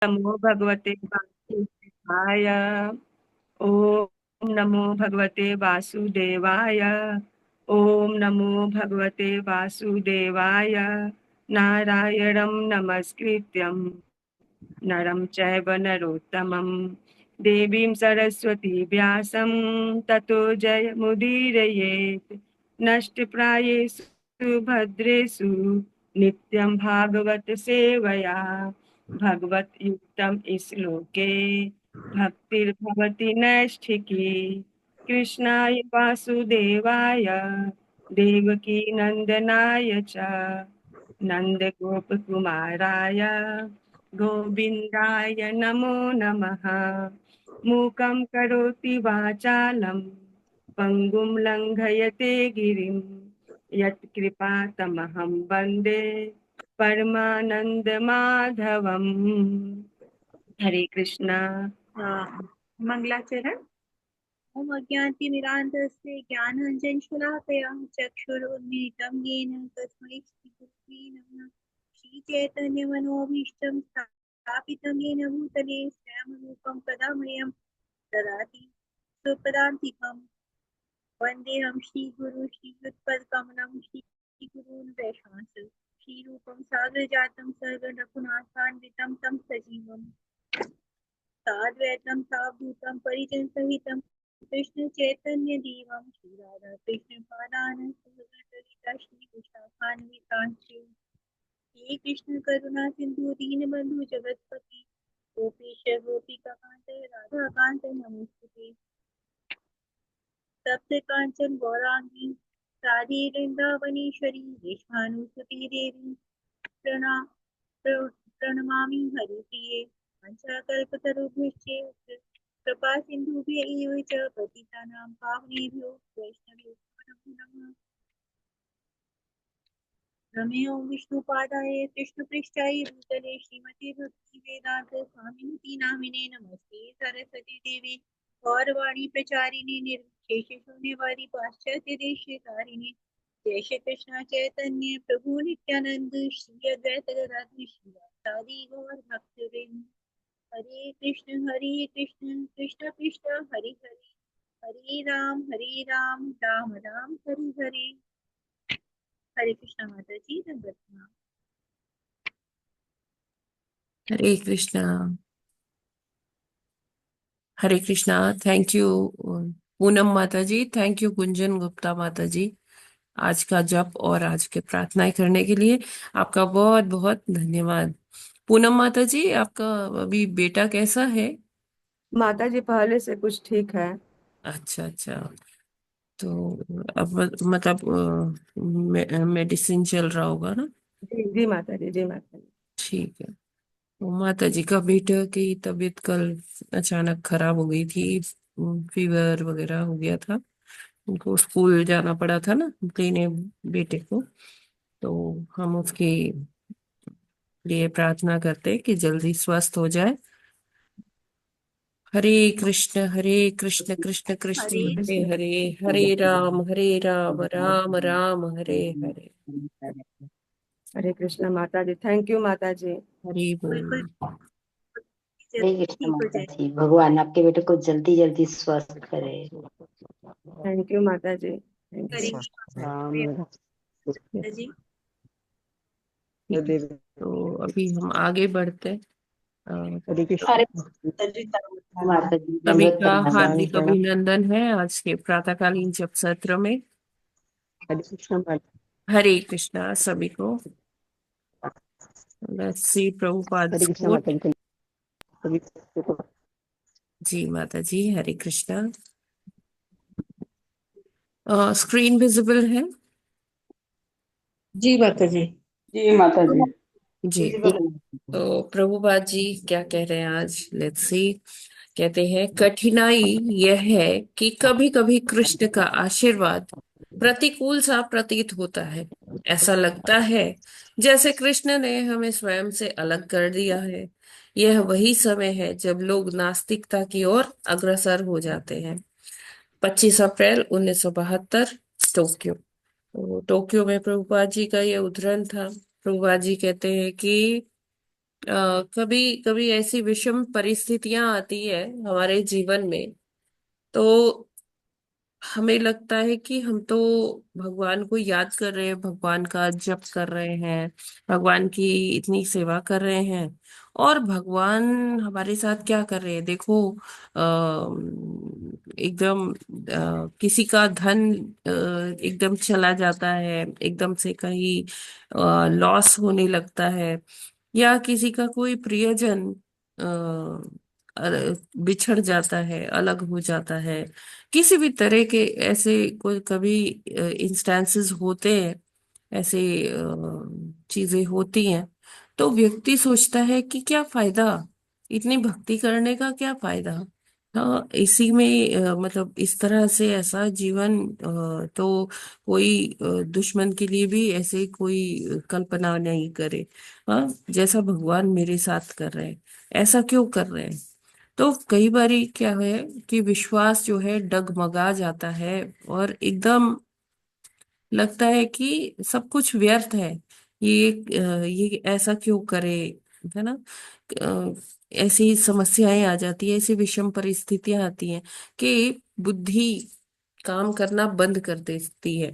नमो भगवते वासुदेवाय। ओम नमो भगवते वासुदेवाय। ओम नमो भगवते वासुदेवाय। नारायणं नमस्कृत्यं नरं चैव नरोत्तमं देवीं सरस्वती व्यासं ततो जयमुदीरयेत्। नष्टप्रायेषु भद्रेषु नित्यं भागवत सेवया भगवद्युक्तं श्लोके भक्तिर्भवति नैष्ठिकी। कृष्णाय वासुदेवाय देवकी नन्दनाय च नन्दगोपकुमाराय गोविन्दाय नमो नमः। मूकं करोति वाचालं पङ्गुं लङ्घयते गिरिं यत्कृपातमहं वन्दे परमानन्दमाधवम्। हरे कृष्णा। मंगलाचरण। ओम अज्ञानतिमिरान्धस्य ज्ञानाञ्जनशलाकया चक्षुरुन्मीलितं येन तस्मै श्रीगुरुवे नमः। श्रीचैतन्यमनोभीष्टं स्थापितं येन भूतले स्वयं कदा मह्यं ददाति स्वपदान्तिकम्। वन्देऽहं श्रीगुरु श्रीयुतपदकमलं श्रीगुरून् वैष्णवं श्रीरूपं साग्रजातं सर्वरघुनाथान्वितं तं सजीवम् साद्वैतं सावधूतं परिजनसहितं कृष्ण चैतन्य देवं श्री राधा कृष्ण पादान ललिता श्री विशाखान्वितांश्री श्री कृष्ण करुणा सिंधु दीन बंधु जगतपति गोपेश गोपिका कांत राधा कांत नमोस्तुते। तप्त कांचन गौरांगी राधे वृंदावनेश्वरी विश्वानुसुती देवी प्रणमामि हरिप्रिये। पंचाकल्पतरुभ्यश्च कृपा सिन्धुभ्य एव च पतितानां पावनेभ्यो वैष्णवेभ्यो नमो नमः। नमो विष्णुपादाय कृष्णपृष्ठाय भूतले श्रीमते भक्तिवेदान्त स्वामिनिति नामिने नमस्ते सरस्वती देवी गौरवाणी प्रचारिणे निर्विशेष शून्यवादी पाश्चात्य देशतारिणे जय श्री कृष्ण चैतन्य प्रभु नित्यानंद श्री अद्वैत गदाधर श्रीवासादि गौर भक्तवृंद। हरे कृष्ण कृष्ण कृष्ण हरे हरे हरे राम राम राम हरे हरे। हरे कृष्ण माता जी number. Hare Krishna. Hare Krishna. Thank you Poonam माता जी, थैंक यू कुंजन गुप्ता माता जी, आज का जप और आज के प्रार्थनाएं करने के लिए आपका बहुत बहुत धन्यवाद। पूनम माता जी, आपका अभी बेटा कैसा है? माता जी पहले से कुछ ठीक है। अच्छा अच्छा। तो अब मतलब मेडिसिन चल रहा होगा ना? जी जी माता जी, जी माता जी। ठीक है। तो माता जी का बेटा की तबीयत कल अचानक खराब हो गई थी, फीवर वगैरह हो गया था, उनको स्कूल जाना पड़ा था ना लेने बेटे को। तो हम उसके लिए प्रार्थना करते हैं कि जल्दी स्वस्थ हो जाए। हरे कृष्ण कृष्ण कृष्ण हरे हरे हरे, हरे राम राम राम हरे हरे। हरे कृष्णा माता जी, थैंक यू माता जी। हरि बिल्कुल बोल। हरे कृष्ण ठीक हो माता जाए। जी, भगवान आपके बेटे को जल्दी जल्दी स्वस्थ करे। थैंक यू माता जी, थैंक हरे यू। कृष्ण राम माता जी। ठीक है, तो अभी हम आगे बढ़ते हैं। हरे तो कृष्ण माता जी, सभी दंडवत का प्रणाम। हार्दिक अभिनंदन है आज के प्रातःकालीन जप सत्र में। हरे कृष्ण माता। हरे कृष्णा सभी को। लेट्स सी हरे प्रभुपाद कृष्ण कोट। माता जी, सभी को। जी माता जी, हरे कृष्णा। स्क्रीन विजिबल है? जी माता जी। जी माता जी। जी। तो प्रभुपाद जी क्या कह रहे हैं आज, लेट्स सी। कहते हैं, कठिनाई यह है कि कभी कभी कृष्ण का आशीर्वाद प्रतिकूल सा प्रतीत होता है। ऐसा लगता है जैसे कृष्ण ने हमें स्वयं से अलग कर दिया है। यह वही समय है जब लोग नास्तिकता की ओर अग्रसर हो जाते हैं। 25 अप्रैल 1972, टोक्यो। तो टोक्यो में प्रभुपाद जी का ये उद्धरण था। प्रभुपाद जी कहते हैं कि कभी कभी ऐसी विषम परिस्थितियां आती है हमारे जीवन में, तो हमें लगता है कि हम तो भगवान को याद कर रहे हैं, भगवान का जप कर रहे हैं, भगवान की इतनी सेवा कर रहे हैं, और भगवान हमारे साथ क्या कर रहे हैं देखो। एकदम किसी का धन एकदम चला जाता है, एकदम से कहीं लॉस होने लगता है, या किसी का कोई प्रियजन बिछड़ जाता है, अलग हो जाता है, किसी भी तरह के ऐसे कोई कभी इंस्टेंसेस होते हैं, ऐसे चीजें होती हैं, तो व्यक्ति सोचता है कि क्या फायदा, इतनी भक्ति करने का क्या फायदा। हाँ, इसी में मतलब इस तरह से ऐसा जीवन तो कोई दुश्मन के लिए भी ऐसे कोई कल्पना नहीं करे। हाँ, जैसा भगवान मेरे साथ कर रहे हैं, ऐसा क्यों कर रहे हैं। तो कई बारी क्या है कि विश्वास जो है डगमगा जाता है, और एकदम लगता है कि सब कुछ व्यर्थ है। ये ऐसा क्यों करे, है ना। अ, ऐसी समस्याएं आ जाती है, ऐसी विषम परिस्थितियां आती हैं कि बुद्धि काम करना बंद कर देती है,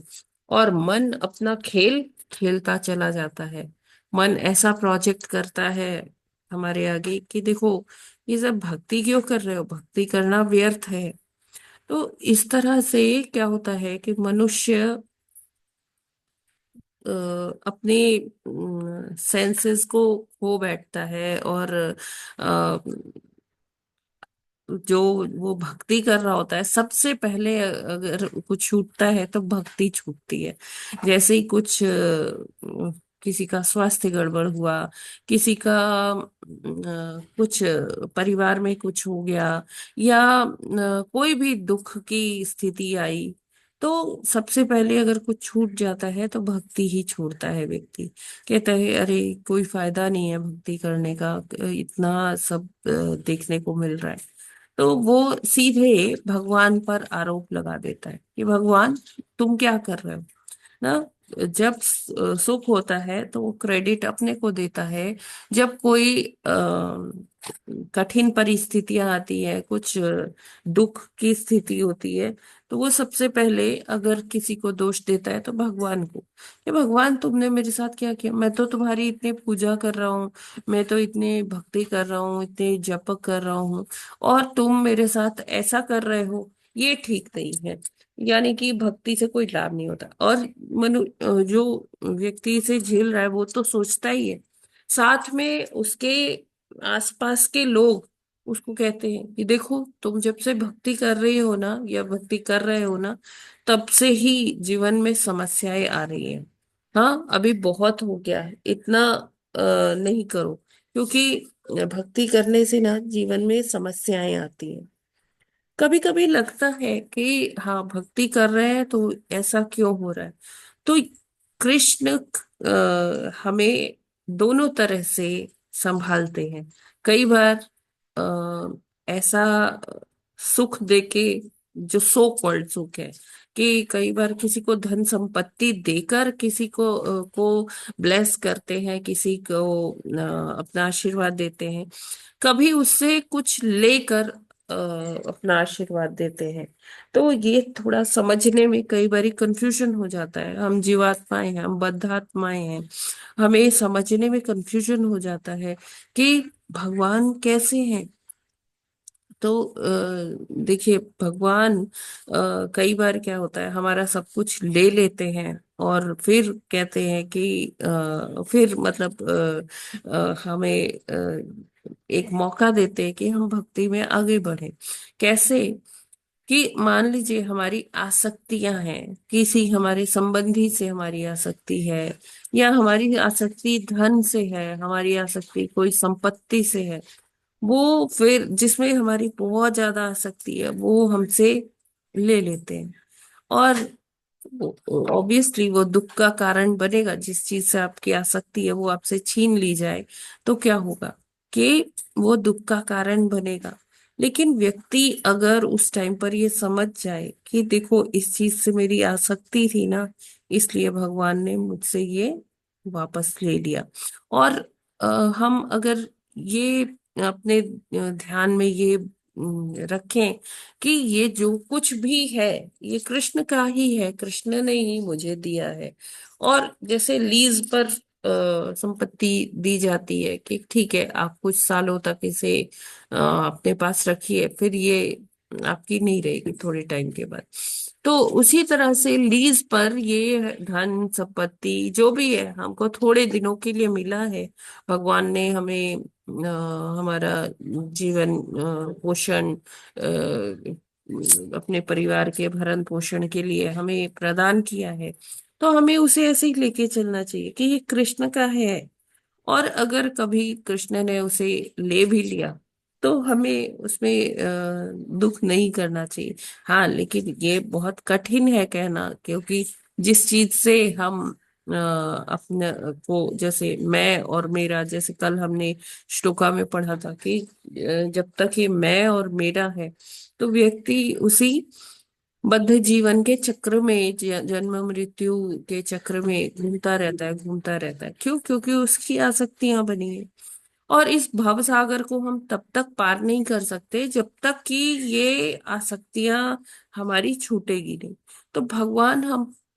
और मन अपना खेल खेलता चला जाता है। मन ऐसा प्रोजेक्ट करता है हमारे आगे कि देखो, ये सब भक्ति क्यों कर रहे हो, भक्ति करना व्यर्थ है। तो इस तरह से क्या होता है कि मनुष्य अपने सेंसेस को खो बैठता है, और जो वो भक्ति कर रहा होता है, सबसे पहले अगर कुछ छूटता है तो भक्ति छूटती है। जैसे ही कुछ किसी का स्वास्थ्य गड़बड़ हुआ, किसी का कुछ परिवार में कुछ हो गया, या कोई भी दुख की स्थिति आई, तो सबसे पहले अगर कुछ छूट जाता है तो भक्ति ही छोड़ता है व्यक्ति। कहता है अरे कोई फायदा नहीं है भक्ति करने का, इतना सब देखने को मिल रहा है। तो वो सीधे भगवान पर आरोप लगा देता है कि भगवान तुम क्या कर रहे हो ना। जब सुख होता है तो वो क्रेडिट अपने को देता है, जब कोई कठिन परिस्थितियां आती है, कुछ दुख की स्थिति होती है, तो वो सबसे पहले अगर किसी को दोष देता है तो भगवान को, कि भगवान तुमने मेरे साथ क्या किया, मैं तो तुम्हारी इतनी पूजा कर रहा हूँ, मैं तो इतनी भक्ति कर रहा हूँ, इतने जप कर रहा हूँ, और तुम मेरे साथ ऐसा कर रहे हो, ये ठीक नहीं है। यानी कि भक्ति से कोई लाभ नहीं होता। और जो व्यक्ति इसे झेल रहा है वो तो सोचता ही है, साथ में उसके आसपास के लोग उसको कहते हैं कि देखो तुम जब से भक्ति कर रही हो ना, या भक्ति कर रहे हो ना, तब से ही जीवन में समस्याएं आ रही हैं। हाँ, अभी बहुत हो गया है, इतना नहीं करो, क्योंकि भक्ति करने से ना जीवन में समस्याएं आती हैं। कभी कभी लगता है कि हाँ भक्ति कर रहे हैं तो ऐसा क्यों हो रहा है। तो कृष्ण हमें दोनों तरह से संभालते हैं। कई बार ऐसा सुख देके, जो सो कॉल्ड सुख है, कि कई बार किसी को धन संपत्ति देकर किसी को ब्लेस करते हैं, किसी को अपना आशीर्वाद देते हैं। कभी उससे कुछ लेकर अपना आशीर्वाद देते हैं। तो ये थोड़ा समझने में कई बार कंफ्यूजन हो जाता है। हम जीवात्माएं हैं, हम बद्धात्माएं हैं, हमें समझने में कंफ्यूजन हो जाता है कि भगवान कैसे हैं। तो देखिए भगवान कई बार क्या होता है, हमारा सब कुछ ले लेते हैं, और फिर कहते हैं कि फिर मतलब हमें एक मौका देते हैं कि हम भक्ति में आगे बढ़े। कैसे, कि मान लीजिए हमारी आसक्तियां हैं, किसी हमारे संबंधी से हमारी आसक्ति है, या हमारी आसक्ति धन से है, हमारी आसक्ति कोई संपत्ति से है, वो फिर जिसमें हमारी बहुत ज्यादा आसक्ति है वो हमसे ले लेते हैं। और ऑब्वियसली वो दुख का कारण बनेगा। जिस चीज से आपकी आसक्ति है वो आपसे छीन ली जाए तो क्या होगा, कि वो दुख का कारण बनेगा। लेकिन व्यक्ति अगर उस टाइम पर ये समझ जाए कि देखो इस चीज से मेरी आसक्ति थी ना, इसलिए भगवान ने मुझसे ये वापस ले लिया, और हम अगर ये अपने ध्यान में ये रखें कि ये जो कुछ भी है ये कृष्ण का ही है, कृष्ण ने ही मुझे दिया है। और जैसे लीज पर संपत्ति दी जाती है कि ठीक है आप कुछ सालों तक इसे अपने पास रखिए, फिर ये आपकी नहीं रहेगी थोड़े टाइम के बाद। तो उसी तरह से लीज पर ये धन संपत्ति जो भी है हमको थोड़े दिनों के लिए मिला है। भगवान ने हमें हमारा जीवन पोषण अपने परिवार के भरण पोषण के लिए हमें प्रदान किया है। तो हमें उसे ऐसे ही लेके चलना चाहिए कि ये कृष्ण का है। और अगर कभी कृष्ण ने उसे ले भी लिया तो हमें उसमें दुख नहीं करना चाहिए। हाँ, लेकिन ये बहुत कठिन है कहना, क्योंकि जिस चीज से हम अपने को, जैसे मैं और मेरा, जैसे कल हमने श्लोका में पढ़ा था कि जब तक ये मैं और मेरा है तो व्यक्ति उसी बद्ध जीवन के चक्र में, जन्म मृत्यु के चक्र में घूमता रहता है, घूमता रहता है। क्यों? क्योंकि उसकी आसक्तियां बनी है। और इस भव सागर को हम तब तक पार नहीं कर सकते जब तक कि ये आसक्तियां हमारी छूटेगी नहीं। तो भगवान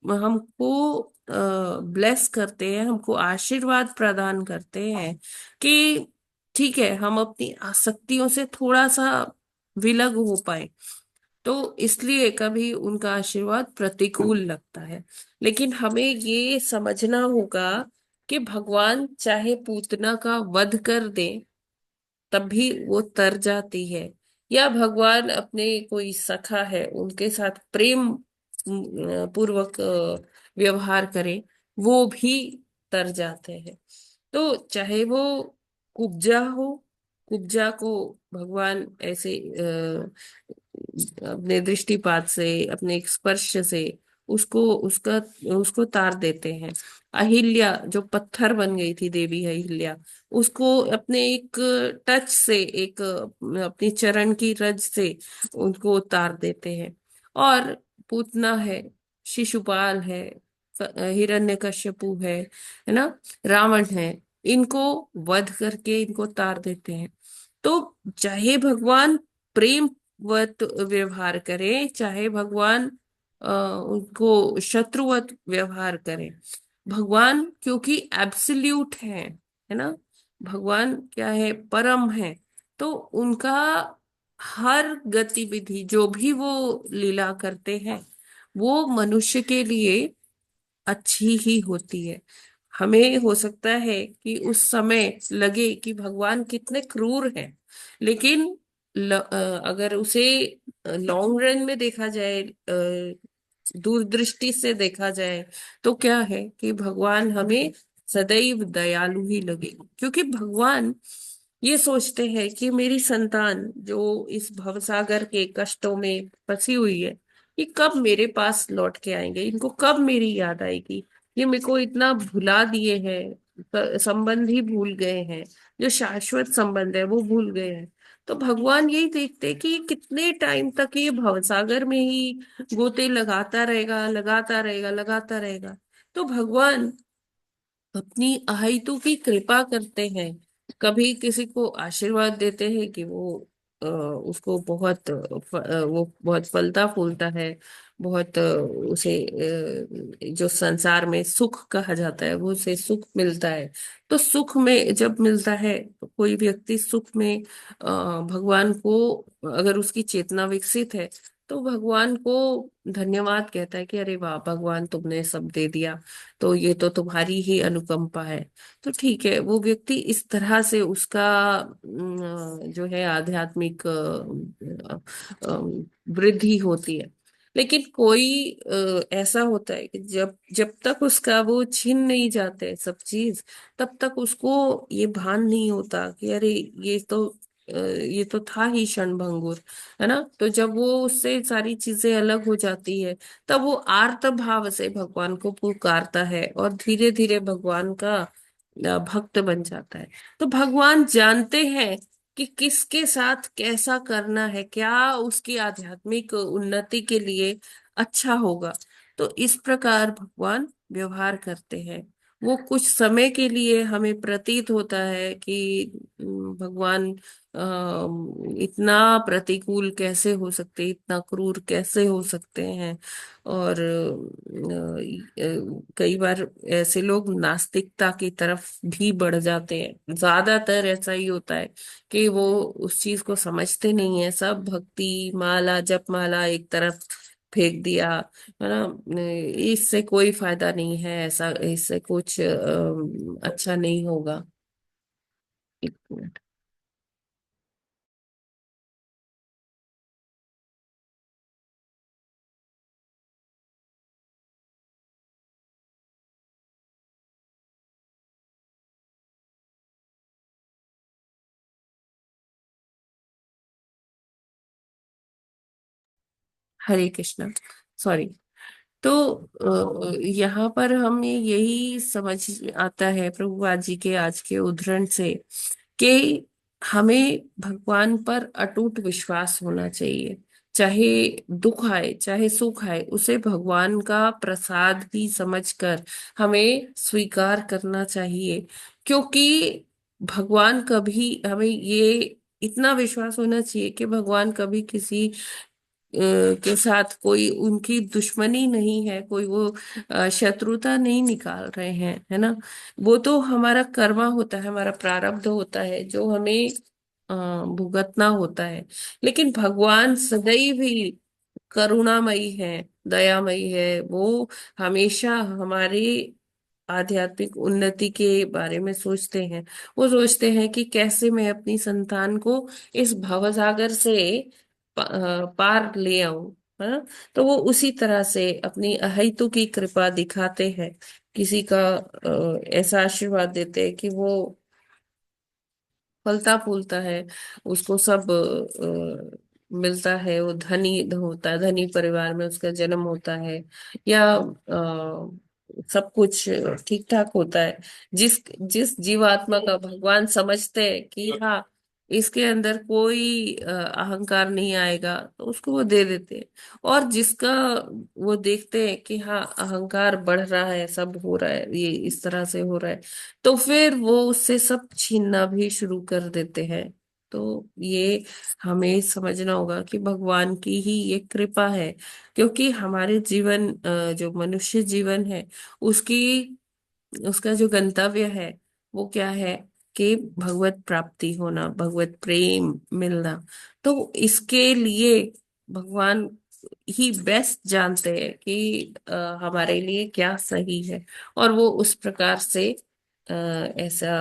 हमको ब्लेस करते हैं, हमको आशीर्वाद प्रदान करते हैं कि ठीक है हम अपनी आसक्तियों से थोड़ा सा विलग हो पाए। तो इसलिए कभी उनका आशीर्वाद प्रतिकूल लगता है। लेकिन हमें ये समझना होगा कि भगवान चाहे पूतना का वध कर दे तब भी वो तर जाती है, या भगवान अपने कोई सखा है उनके साथ प्रेम पूर्वक व्यवहार करे, वो भी तर जाते हैं। तो चाहे वो कुब्जा हो, कुब्जा को भगवान ऐसे अपने दृष्टिपात से, अपने एक स्पर्श से उसको उसका उसको तार देते हैं। अहिल्या जो पत्थर बन गई थी, देवी अहिल्या, उसको अपने एक टच से, एक अपनी चरण की रज से उनको उतार देते हैं। और पूतना है, शिशुपाल है, हिरण्यकश्यपु है ना, रावण है, इनको वध करके इनको तार देते हैं। तो चाहे भगवान प्रेम वत व्यवहार करें, चाहे भगवान उनको शत्रुवत व्यवहार करें, भगवान क्योंकि एब्सोल्यूट है ना, भगवान क्या है, परम है। तो उनका हर गतिविधि जो भी वो लीला करते हैं वो मनुष्य के लिए अच्छी ही होती है। हमें हो सकता है कि उस समय लगे कि भगवान कितने क्रूर हैं, लेकिन अगर उसे लॉन्ग रन में देखा जाए, दूरदृष्टि से देखा जाए, तो क्या है कि भगवान हमें सदैव दयालु ही लगे। क्योंकि भगवान ये सोचते हैं कि मेरी संतान जो इस भवसागर के कष्टों में फंसी हुई है, ये कब मेरे पास लौट के आएंगे, इनको कब मेरी याद आएगी। ये मेरे को इतना भुला दिए हैं, संबंध ही भूल गए हैं, जो शाश्वत संबंध है वो भूल गए हैं। तो भगवान यही देखते हैं कि ये कितने टाइम तक ये भवसागर में ही गोते लगाता रहेगा, लगाता रहेगा, लगाता रहेगा। तो भगवान अपनी अहेतु की कृपा करते हैं। कभी किसी को आशीर्वाद देते हैं कि उसको बहुत वो बहुत फलता फूलता है, बहुत उसे जो संसार में सुख कहा जाता है वो उसे सुख मिलता है। तो सुख में जब मिलता है, तो कोई व्यक्ति सुख में भगवान को, अगर उसकी चेतना विकसित है, तो भगवान को धन्यवाद कहता है कि अरे वाह भगवान तुमने सब दे दिया, तो ये तो तुम्हारी ही अनुकंपा है। तो ठीक है, वो व्यक्ति इस तरह से उसका जो है आध्यात्मिक वृद्धि होती है। लेकिन कोई ऐसा होता है कि जब जब तक उसका वो छीन नहीं जाते सब चीज, तब तक उसको ये भान नहीं होता कि अरे ये तो था ही क्षणभंगुर, है ना। तो जब वो उससे सारी चीजें अलग हो जाती है, तब वो आर्त भाव से भगवान को पुकारता है और धीरे धीरे भगवान का भक्त बन जाता है। तो भगवान जानते हैं कि किसके साथ कैसा करना है, क्या उसकी आध्यात्मिक उन्नति के लिए अच्छा होगा। तो इस प्रकार भगवान व्यवहार करते हैं। वो कुछ समय के लिए हमें प्रतीत होता है कि भगवान इतना प्रतिकूल कैसे हो सकते, इतना क्रूर कैसे हो सकते हैं। और कई बार ऐसे लोग नास्तिकता की तरफ भी बढ़ जाते हैं, ज्यादातर ऐसा ही होता है कि वो उस चीज को समझते नहीं है, सब भक्ति माला जप माला एक तरफ फेंक दिया, है ना, इससे कोई फायदा नहीं है, ऐसा इससे कुछ अच्छा नहीं होगा। एक मिनट। हरे कृष्णा। सॉरी। तो यहाँ पर हमें यही समझ आता है प्रभुपाद जी के आज के उद्धरण से कि हमें भगवान पर अटूट विश्वास होना चाहिए। चाहे दुख आए चाहे सुख आए, उसे भगवान का प्रसाद ही समझकर हमें स्वीकार करना चाहिए। क्योंकि भगवान कभी, हमें ये इतना विश्वास होना चाहिए कि भगवान कभी किसी के साथ कोई उनकी दुश्मनी नहीं है, कोई वो शत्रुता नहीं निकाल रहे हैं, है ना। वो तो हमारा कर्मा होता है, हमारा प्रारब्ध होता है जो हमें अ, भुगतना होता है। लेकिन भगवान सदैव ही करुणामयी है, दयामयी है। वो हमेशा हमारी आध्यात्मिक उन्नति के बारे में सोचते हैं। वो सोचते हैं कि कैसे मैं अपनी संतान को इस भवसागर से पार ले आऊं, है ना। तो वो उसी तरह से अपनी अहेतु की कृपा दिखाते हैं, किसी का ऐसा आशीर्वाद देते हैं कि वो फलता फूलता है, उसको सब मिलता है, वो धनी होता है, धनी परिवार में उसका जन्म होता है, या सब कुछ ठीक ठाक होता है। जिस जिस जीवात्मा का भगवान समझते हैं कि हाँ, इसके अंदर कोई अहंकार नहीं आएगा, तो उसको वो दे देते हैं। और जिसका वो देखते हैं कि हाँ, अहंकार बढ़ रहा है, सब हो रहा है, ये इस तरह से हो रहा है, तो फिर वो उससे सब छीनना भी शुरू कर देते हैं। तो ये हमें समझना होगा कि भगवान की ही ये कृपा है। क्योंकि हमारे जीवन, जो मनुष्य जीवन है, उसकी उसका जो गंतव्य है वो क्या है, कि भगवत प्राप्ति होना, भगवत प्रेम मिलना। तो इसके लिए भगवान ही बेस्ट जानते हैं कि हमारे लिए क्या सही है। और वो उस प्रकार से ऐसा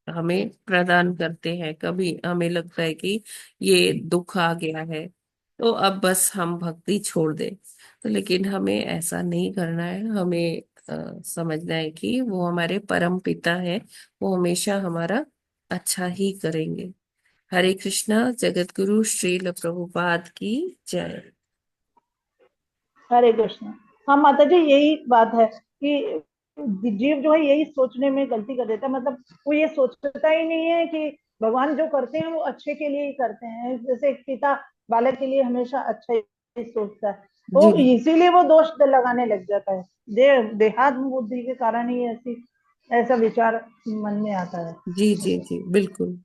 हमें प्रदान करते हैं। कभी हमें लगता है कि ये दुख आ गया है, तो अब बस हम भक्ति छोड़ दें। तो लेकिन हमें ऐसा नहीं करना है। हमें समझना है कि वो हमारे परम पिता है, वो हमेशा हमारा अच्छा ही करेंगे। हरे कृष्णा। जगत गुरु श्रील प्रभुपाद की जय। हरे कृष्ण। हाँ माता जी, यही बात है कि जीव जो है यही सोचने में गलती कर देता है। मतलब वो ये सोचता ही नहीं है कि भगवान जो करते हैं वो अच्छे के लिए ही करते हैं। जैसे एक पिता बालक के लिए हमेशा अच्छा ही सोचता है, जी तो इसीलिए वो दोष लगाने लग जाता है। देहात्म बुद्धि के कारण ही ऐसी ऐसा विचार मन में आता है। जी जी जी, बिल्कुल।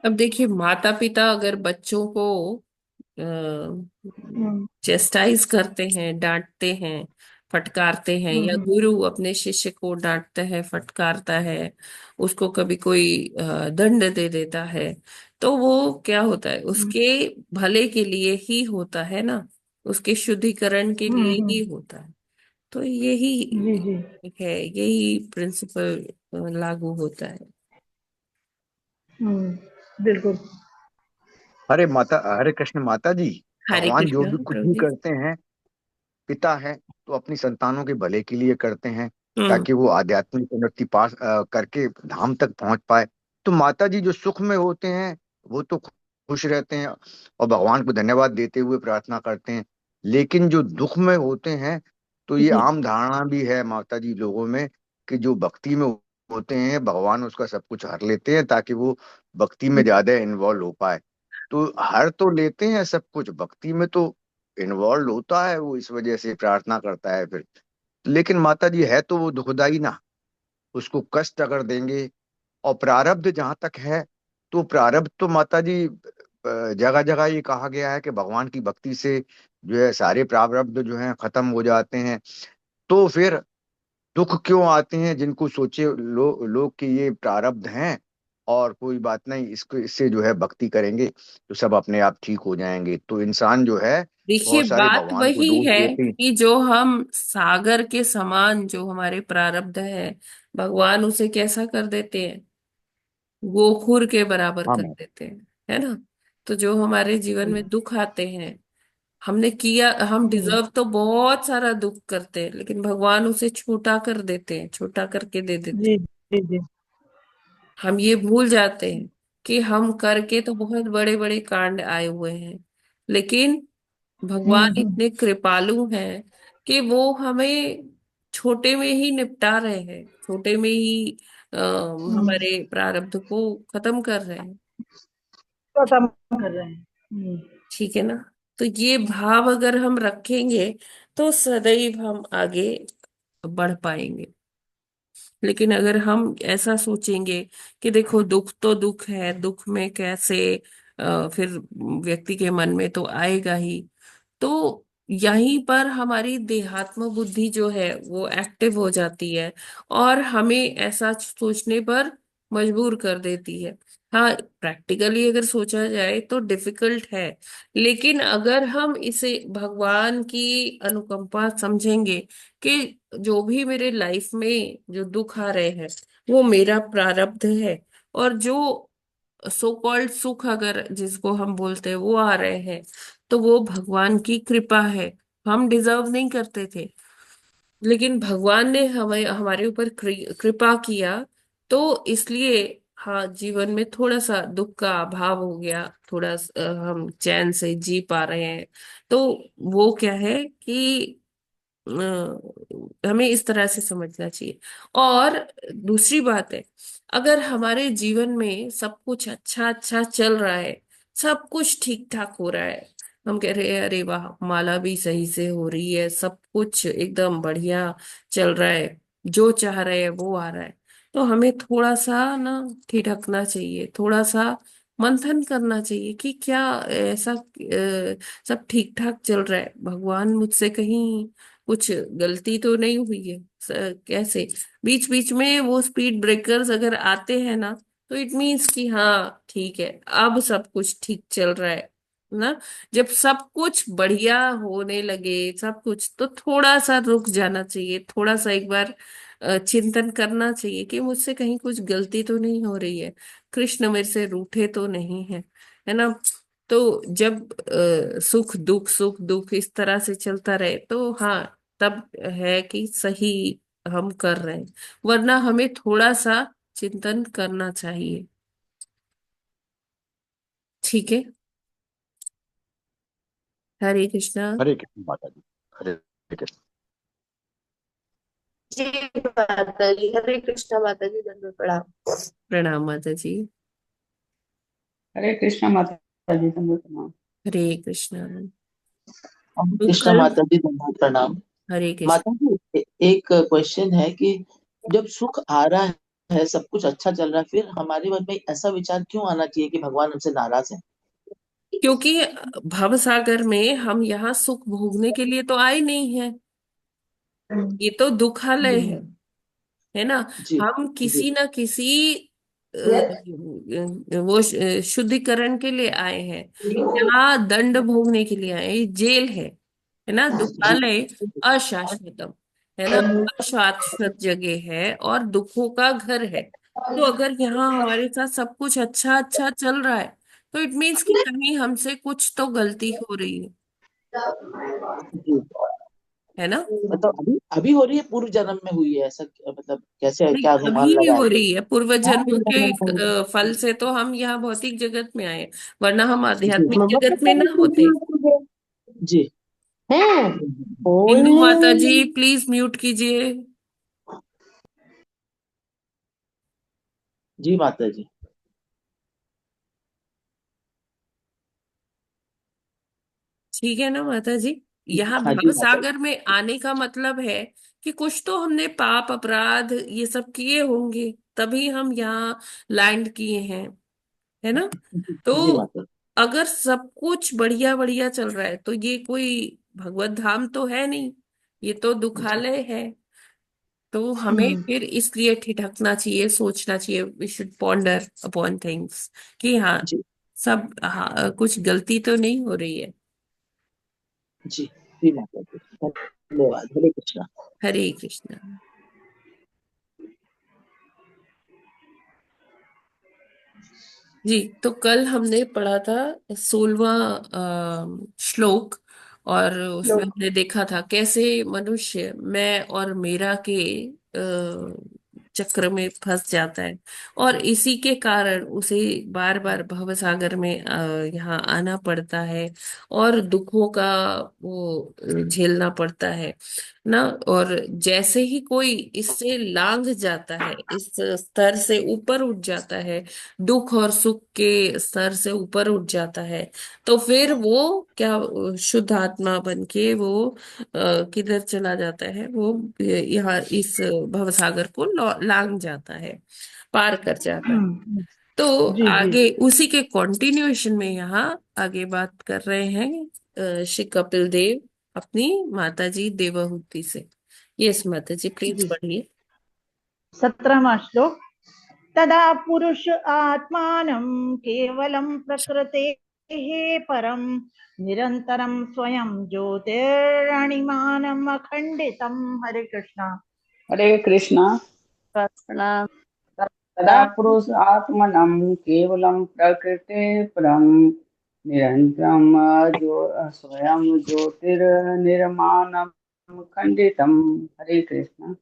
अब देखिए, माता पिता अगर बच्चों को हम्म चेस्टाइज करते हैं, डांटते हैं, फटकारते हैं, या हम्म गुरु अपने शिष्य को डांटता है, फटकारता है, उसको कभी कोई दंड दे देता है, तो वो क्या होता है, हम्म उसके भले के लिए ही होता है ना, उसके शुद्धिकरण के लिए ही हम्म। होता है। तो यही जी जी। है, यही प्रिंसिपल लागू होता है। बिल्कुल। हरे कृष्ण माता जी। हरे भगवान जो कृष्णा भी कुछ प्रभु भी जी। करते हैं, पिता है तो अपनी संतानों के भले के लिए करते हैं, हम्म ताकि वो आध्यात्मिक उन्नति पास करके धाम तक पहुंच पाए। तो माता जी जो सुख में होते हैं वो तो खुश रहते हैं और भगवान को धन्यवाद देते हुए प्रार्थना करते हैं। लेकिन जो दुख में होते हैं, तो ये जी आम धारणा भी है माता जी लोगों में, कि जो भक्ति में होते हैं भगवान उसका सब कुछ हर लेते हैं, ताकि वो भक्ति में ज्यादा इन्वॉल्व हो पाए। तो हर तो लेते हैं सब कुछ, भक्ति में तो इन्वॉल्व होता है, वो इस वजह से प्रार्थना करता है फिर। लेकिन माता जी है तो वो दुखदाई ना, उसको कष्ट अगर देंगे, और प्रारब्ध जहां तक है, तो प्रारब्ध तो माता जी जगह जगह ये कहा गया है कि भगवान की भक्ति से जो है सारे प्रारब्ध जो है खत्म हो जाते हैं। तो फिर दुख क्यों आते हैं? जिनको सोचे लोग कि ये प्रारब्ध हैं और कोई बात नहीं, इसको इससे जो है भक्ति करेंगे तो सब अपने आप ठीक हो जाएंगे, तो इंसान जो है देखिए, बहुत सारे बात भगवान को वही दोष है देते हैं। कि जो हम सागर के समान जो हमारे प्रारब्ध है, भगवान उसे कैसा कर देते हैं, गोखुर के बराबर हाँ कर मैम। देते हैं, है ना। तो जो हमारे जीवन में दुख आते हैं, हमने किया, हम डिजर्व तो बहुत सारा दुख करते हैं, लेकिन भगवान उसे छोटा कर देते हैं, छोटा करके दे देते जी हैं। जी जी। हम ये भूल जाते हैं कि हम करके तो बहुत बड़े बड़े कांड आए हुए हैं, लेकिन भगवान हम्म। इतने कृपालु हैं कि वो हमें छोटे में ही निपटा रहे हैं, छोटे में ही हम्म। हमारे प्रारब्ध को खत्म कर रहे हैं। खत्म कर रहे हैं। ठीक है ना। तो ये भाव अगर हम रखेंगे तो सदैव हम आगे बढ़ पाएंगे। लेकिन अगर हम ऐसा सोचेंगे कि देखो दुख तो दुख है, दुख में कैसे फिर व्यक्ति के मन में तो आएगा ही, तो यहीं पर हमारी देहात्म बुद्धि जो है वो एक्टिव हो जाती है और हमें ऐसा सोचने पर मजबूर कर देती है। हाँ, प्रैक्टिकली अगर सोचा जाए तो डिफिकल्ट है, लेकिन अगर हम इसे भगवान की अनुकंपा समझेंगे कि जो भी मेरे लाइफ में जो दुख आ रहे हैं वो मेरा प्रारब्ध है, और जो सो कॉल्ड सुख अगर जिसको हम बोलते हैं वो आ रहे हैं, तो वो भगवान की कृपा है। हम डिजर्व नहीं करते थे, लेकिन भगवान ने हमें हमारे ऊपर कृपा किया, तो इसलिए हाँ, जीवन में थोड़ा सा दुख का अभाव हो गया, थोड़ा हम चैन से जी पा रहे हैं। तो वो क्या है कि हमें इस तरह से समझना चाहिए। और दूसरी बात है, अगर हमारे जीवन में सब कुछ अच्छा अच्छा चल रहा है, सब कुछ ठीक ठाक हो रहा है, हम कह रहे हैं अरे वाह, माला भी सही से हो रही है, सब कुछ एकदम बढ़िया चल रहा है, जो चाह रहे हैं वो आ रहा है, तो हमें थोड़ा सा ना ठिठकना चाहिए, थोड़ा सा मंथन करना चाहिए कि क्या ऐसा सब ठीक ठाक चल रहा है, भगवान मुझसे कहीं कुछ गलती तो नहीं हुई है। कैसे बीच बीच में वो स्पीड ब्रेकर्स अगर आते हैं ना, तो इट मीन्स कि हाँ ठीक है, अब सब कुछ ठीक चल रहा है ना। जब सब कुछ बढ़िया होने लगे सब कुछ, तो थोड़ा सा रुक जाना चाहिए, थोड़ा सा एक बार चिंतन करना चाहिए कि मुझसे कहीं कुछ गलती तो नहीं हो रही है, कृष्ण मेरे से रूठे तो नहीं है, है ना। तो जब सुख दुख इस तरह से चलता रहे, तो हाँ, तब है कि सही हम कर रहे हैं, वरना हमें थोड़ा सा चिंतन करना चाहिए। ठीक है। हरे कृष्णा। हरे कृष्ण माता जी। हरे कृष्ण। जी माता जी, हरे कृष्णा माता जी, दंडवत प्रणाम। प्रणाम माता जी। हरे कृष्णा माता जी, दंडवत प्रणाम। हरे कृष्णा। हरे तो कृष्णा कल, माता जी, दंडवत प्रणाम। हरे कृष्ण। माता जी, एक क्वेश्चन है कि जब सुख आ रहा है, सब कुछ अच्छा चल रहा है, फिर हमारे मन में ऐसा विचार क्यों आना चाहिए कि भगवान हमसे नाराज है? क्योंकि भव सागर में हम यहाँ सुख भोगने के लिए तो आए नहीं है, ये तो दुखालय है ना। जी हम जी। किसी ना किसी वो शुद्धिकरण के लिए आए हैं, यहाँ दंड भोगने के लिए आए हैं, ये जेल है ना, जी दुखालय अशाश्वतम, है ना, अशाश्वत जगह है और दुखों का घर है। तो अगर यहाँ हमारे साथ सब कुछ अच्छा अच्छा चल रहा है, तो इट मीन्स कि कहीं हमसे कुछ तो गलती हो रही जी। है ना। मतलब अभी अभी हो रही है, पूर्व जन्म में हुई है ऐसा? मतलब कैसे, नहीं, क्या अनुमान अभी भी हो लगाए? रही है, पूर्व जन्म के फल से तो हम यहाँ भौतिक जगत में आए, वरना हम जी आध्यात्मिक जगत में ना होते। जी। इंदु माता जी प्लीज म्यूट कीजिए। जी माता जी। ठीक है ना माता जी। यहाँ हाँ जी भव माता जी। सागर में आने का मतलब है कि कुछ तो हमने पाप अपराध ये सब किए होंगे, तभी हम यहाँ लैंड किए हैं, है ना। तो जी माता जी। अगर सब कुछ बढ़िया बढ़िया चल रहा है तो ये कोई भगवत धाम तो है नहीं, ये तो जी दुखालय है। तो हमें हम्म फिर इसलिए ठिठकना चाहिए, सोचना चाहिए, we should ponder upon things कि हाँ जी सब, हाँ, कुछ गलती तो नहीं हो रही है। जी जी माता जी, धन्यवाद। हरे कृष्णा। हरे कृष्णा। जी, तो कल हमने पढ़ा था 16वां श्लोक, और उसमें लोग हमने देखा था कैसे मनुष्य मैं और मेरा के चक्र में फंस जाता है, और इसी के कारण उसे बार बार भव सागर में यहाँ आना पड़ता है, और दुखों का वो झेलना पड़ता है ना। और जैसे ही कोई इससे लांघ जाता है, इस स्तर से ऊपर उठ जाता है, दुख और सुख के स्तर से ऊपर उठ जाता है, तो फिर वो क्या, शुद्ध आत्मा बन के वो किधर चला जाता है, वो यहाँ इस भवसागर को लांग जाता है, पार कर जाता है। हम्म तो जी जी आगे उसी के कंटिन्यूएशन में यहाँ आगे बात कर रहे हैं श्री कपिल देव अपनी माता जी देवहूति से। यस माता जी, प्लीज जी पढ़िए। 17वां श्लोक। तदा पुरुष आत्मानं केवलं प्रकृतेः परं निरन्तरं स्वयं ज्योतिरणिमानम् अखण्डितं। हरे कृष्णा। हरे कृष्णा। प्रणाम। तदा पुरुष आत्मनं केवलं प्रकृते परं निरन्तरं स्वयं ज्योतिर्निर्माणं खण्डितं। हरे कृष्ण।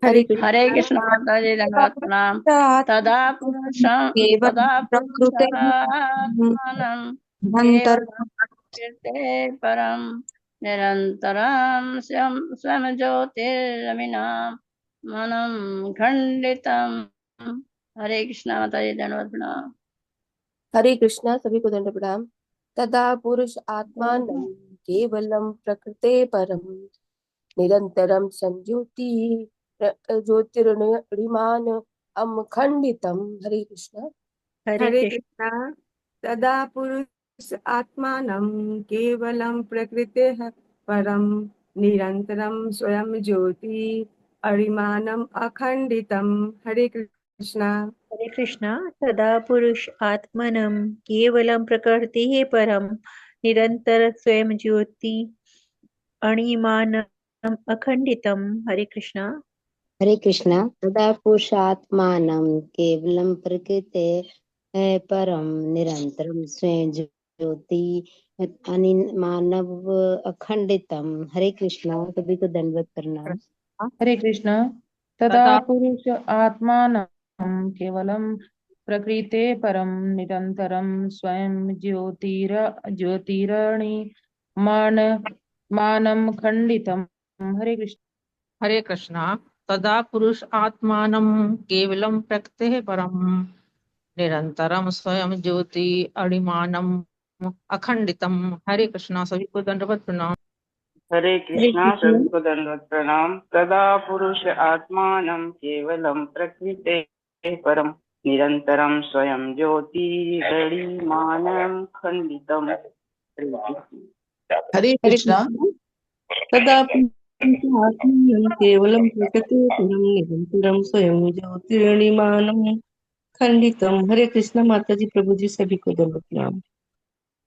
हरे हरे कृष्णा। कृष्ण माता जी धन्यवाद प्रणाम। तदा पुरुषं केवल तदा प्रकृते पुरुषः आत्मानं निरंतर केवलं कीर्ते परं निरन्तरं स्वयं ज्योतिरमिनां मनं खण्डितम्। हरे कृष्णा माता जी धन्यवाद प्रणाम। हरे कृष्णा, सभी को दंड प्रणाम। तदा पुरुष आत्मान केवलम प्रकृते परम निरंतरम संज्योति ज्योतिर्निमान अमखंडितम। हरे कृष्णा। हरे हरे कृष्ण। कृष्णा। तदा पुरुष आत्मानं केवलं प्रकृतेः परं निरन्तरं स्वयं ज्योति अरिमानम् अखण्डितं। हरे कृष्णा। हरे कृष्ण। तदा पुरुष आत्मनं केवलं प्रकृतिः परं निरन्तर स्वयं ज्योति अणिमानम् अखण्डितं। हरे कृष्ण। हरे कृष्णा। तदा पुरुषात्मानं केवलं प्रकृते परं निरंतरं स्वयं ज्योति मानव अखंडितम। हरे कृष्णा, सभी को दंडवत प्रणाम। हरे कृष्ण। तदा पुरुष आत्मानं केवलं प्रकृते परं निरन्तरं स्वयं ज्योतिरणि मान मानं खण्डितम्। हरे कृष्ण। हरे कृष्णा। तदा पुरुष आत्मानं केवलं प्रकृतेः परं निरंतरम स्वयं ज्योति अणिमानम अखंडितम। हरे कृष्णा, सभी को दंडवत प्रणाम। हरे हरे कृष्णा, कृष्ण। सभी को दंडवत प्रणाम। तदा पुरुष आत्मानं केवलं प्रकृते परं निरंतरं स्वयं ज्योति गणिमानं खंडितम्। हरे हरे कृष्णा। कृष्ण। तदा पुरुषात्मानं केवलं प्रकृते परं निरन्तरं स्वयं ज्योतिर्निमानं खण्डितं। हरे कृष्ण माता जी प्रभु जी सभी को दंडवत प्रणाम।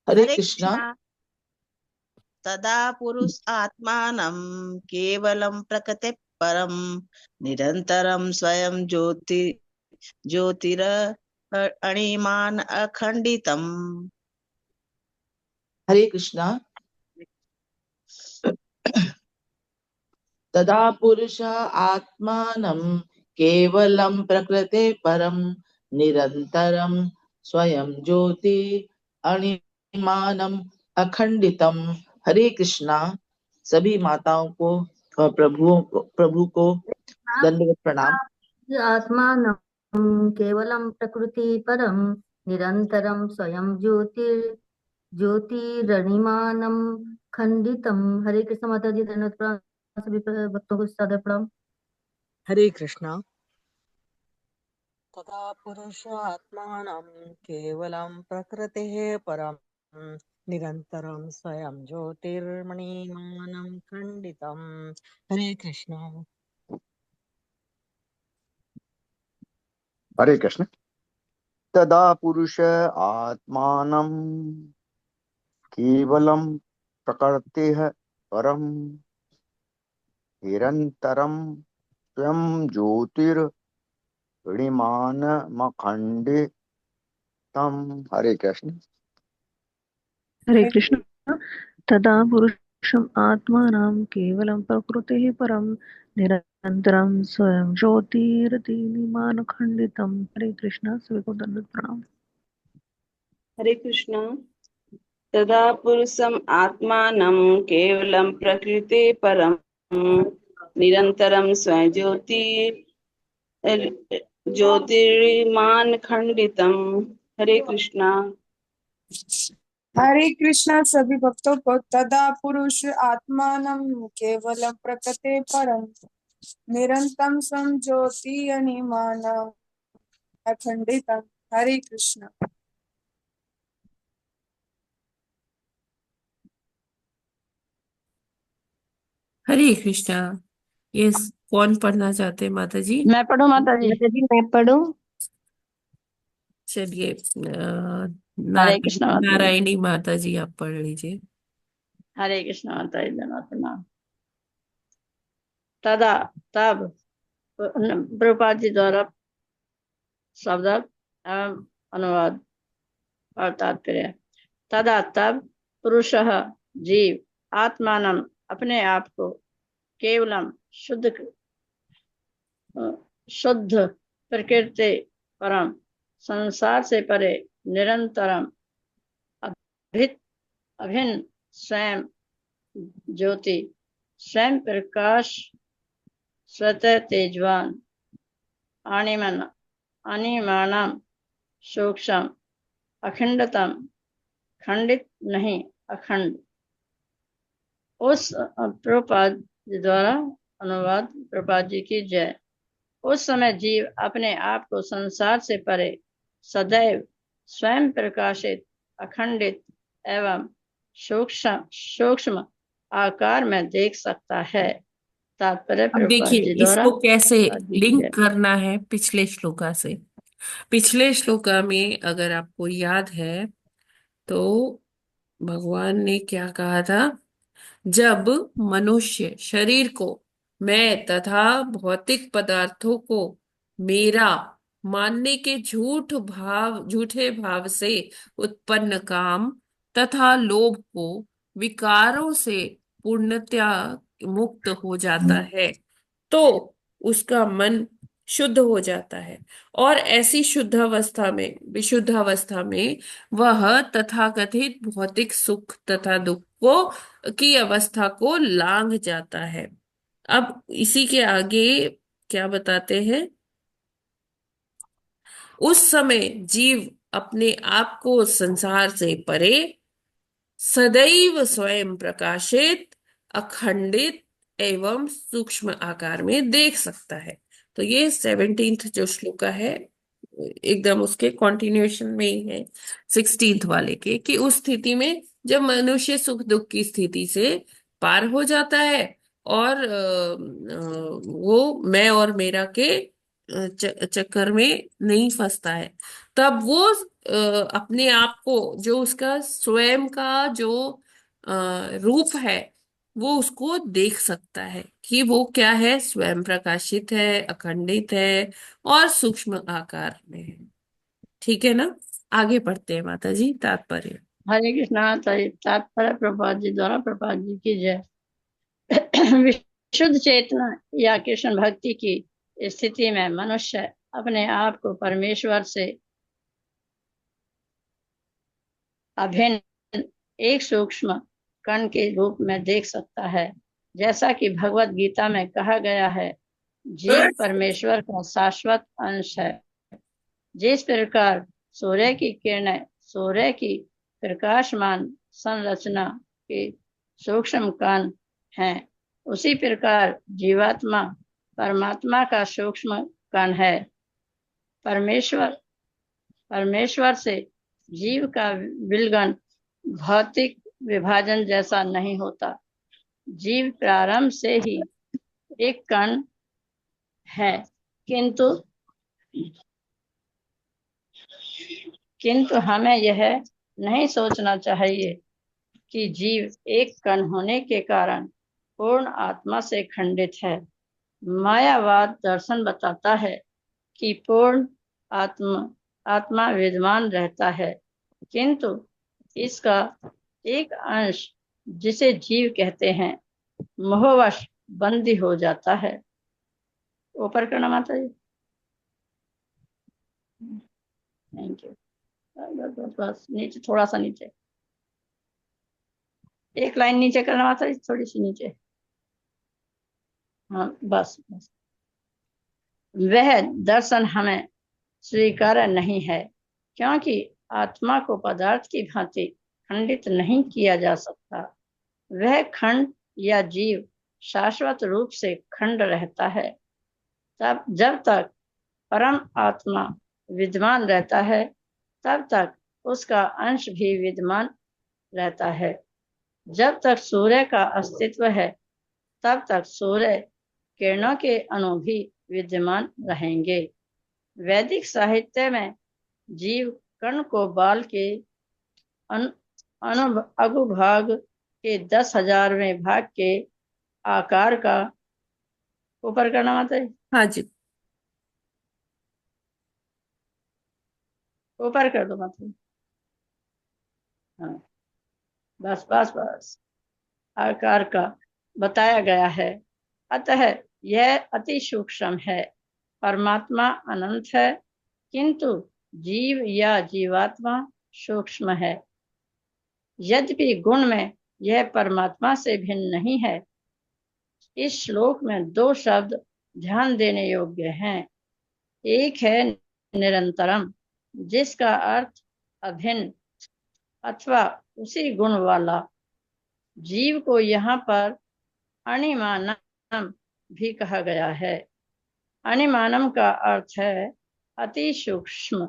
हरे हरे कृष्णा। कृष्णा। तदा पुरुष आत्मानं केवलं प्रकृते परं निरन्तरं स्वयं ज्योतिर अणिमान् अखण्डितम्। हरे कृष्णा। तदा पुरुष आत्मानं केवलं प्रकृते परं निरन्तरं स्वयं ज्योति अणिमानम् अखंडितम। हरे कृष्णा। सभी माताओं को और प्रभु को दंडवत प्रणाम। आत्मानं केवलं प्रकृति परं निरन्तरं स्वयं ज्योतिर् ज्योतिरणिमानं खंडितम। हरे कृष्ण माता जी, धन्यवाद प्रणाम। सभी भक्तों को सादर प्रणाम। हरे कृष्णा। तदा पुरुषात्मानं केवलं प्रकृतेः परं निरन्तरं स्वयं ज्योतिर्मणिमानं खण्डितम्। हरे कृष्णा। हरे कृष्ण। तदा पुरुष आत्मानं केवलं प्रकृतेः परं निरन्तरं स्वयं ज्योतिर्मणिमानमखण्डितम्। हरे कृष्ण। हरे कृष्ण। तदा पुरुषम् आत्मानं केवलं प्रकृतेः परं निरन्तरं स्वयं ज्योतिरतिनिमानखण्डितम्। हरे कृष्ण, सभी को दंडवत प्रणाम। हरे कृष्ण। तदा पुरुषम् आत्मानं केवलं प्रकृते परं निरन्तरं स्वयं ज्योतिर्मान् खण्डितम्। हरे कृष्णा। हरे कृष्णा। सभी भक्तों को तदा पुरुष आत्मानं केवलं प्रकृते परम निरंतम सम ज्योति अनिमान अखंडितम। हरे कृष्णा। हरे कृष्णा। यस, कौन पढ़ना चाहते हैं माता जी? मैं पढ़ूं माता जी? माता जी मैं पढ़ूं? चलिए, हरे कृष्णा माता जी। नारायणी माता जी आप पढ़ लीजिए। हरे कृष्णा माता जी, धन्यवाद प्रणाम। तदा तब प्रभुपाद जी द्वारा शब्द एवं अनुवाद और तात्पर्य। तदा तब पुरुषः जीव आत्मानं अपने आप को केवलम शुद्ध प्रकृति परम संसार से परे निरंतरम अभिन्न स्वयं ज्योति स्वयं प्रकाश स्वतः तेजवान अनिमानम सूक्ष्म अखंडतम खंडित नहीं अखंड। उस प्रभुपाद जी द्वारा अनुवाद। प्रभुपाद जी की जय। उस समय जीव अपने आप को संसार से परे सदैव स्वयं प्रकाशित अखंडित एवं सूक्ष्म आकार में देख सकता है। तात्पर्य अब प्रभुपाद देखिए जी द्वारा। इसको कैसे प्रभुपाद जी की लिंक जय। करना है पिछले श्लोका से। पिछले श्लोका में अगर आपको याद है तो भगवान ने क्या कहा था? जब मनुष्य शरीर को मैं तथा भौतिक पदार्थों को मेरा मानने के झूठे भाव से उत्पन्न काम तथा लोभ को विकारों से पूर्णतया मुक्त हो जाता है तो उसका मन शुद्ध हो जाता है। और ऐसी शुद्ध अवस्था में, विशुद्ध अवस्था में वह तथाकथित भौतिक सुख तथा दुख को की अवस्था को लांघ जाता है। अब इसी के आगे क्या बताते हैं? उस समय जीव अपने आप को संसार से परे सदैव स्वयं प्रकाशित अखंडित एवं सूक्ष्म आकार में देख सकता है। तो ये 17th जो श्लोका है एकदम उसके कॉन्टिन्यूएशन में ही है 16th वाले के, कि उस स्थिति में जब मनुष्य सुख दुख की स्थिति से पार हो जाता है और वो मैं और मेरा के चक्कर में नहीं फंसता है, तब वो अपने आप को जो उसका स्वयं का जो रूप है वो उसको देख सकता है कि वो क्या है, स्वयं प्रकाशित है, अखंडित है और सूक्ष्म आकार में है। ठीक है ना? आगे पढ़ते हैं माता जी तात्पर्य। हरे कृष्णा। तात्पर्य प्रभुपाद जी द्वारा। प्रभुपाद जी की जय। विशुद्ध चेतना या कृष्ण भक्ति की स्थिति में मनुष्य अपने आप को परमेश्वर से अभिन्न एक सूक्ष्म कण के रूप में देख सकता है। जैसा कि भगवत गीता में कहा गया है, जीव परमेश्वर का शाश्वत अंश है। जिस प्रकार सूर्य की किरणें सूर्य की प्रकाशमान संरचना के सूक्ष्म कण हैं, उसी प्रकार जीवात्मा परमात्मा का सूक्ष्म कण है। परमेश्वर से जीव का विलगन भौतिक विभाजन जैसा नहीं होता। जीव प्रारंभ से ही एक कण है, किंतु हमें यह नहीं सोचना चाहिए कि जीव एक कण होने के कारण पूर्ण आत्मा से खंडित है। मायावाद दर्शन बताता है कि पूर्ण आत्मा विद्यमान रहता है, किंतु इसका एक अंश जिसे जीव कहते हैं मोहवश बंदी हो जाता है। ऊपर करना माता जी। Thank you. बस नीचे, थोड़ा सा नीचे, एक लाइन नीचे करना माता जी, थोड़ी सी नीचे। हाँ बस बस। वह दर्शन हमें स्वीकार्य नहीं है, क्योंकि आत्मा को पदार्थ की भांति खंडित नहीं किया जा सकता। वह खंड या जीव शाश्वत रूप से खंड रहता है। तब जब तक परम आत्मा विद्यमान रहता है, तब तक उसका अंश भी विद्यमान रहता है। जब तक सूर्य का अस्तित्व है, तब तक सूर्य किरणों के अणु भी विद्यमान रहेंगे। वैदिक साहित्य में जीव कण को बाल के अगुभाग के 10,000वें भाग के आकार का, ऊपर करना माता जी। हाँ जी, ऊपर कर दो माता जी। हाँ बस बस बस, आकार का बताया गया है। अतः यह अति सूक्ष्म है। परमात्मा अनंत है, किंतु जीव या जीवात्मा सूक्ष्म है। यद्यपि गुण में यह परमात्मा से भिन्न नहीं है। इस श्लोक में 2 शब्द ध्यान देने योग्य हैं। एक है निरंतरम, जिसका अर्थ अभिन्न अथवा उसी गुण वाला। जीव को यहाँ पर अणिमानम भी कहा गया है। अणिमानम का अर्थ है अति सूक्ष्म।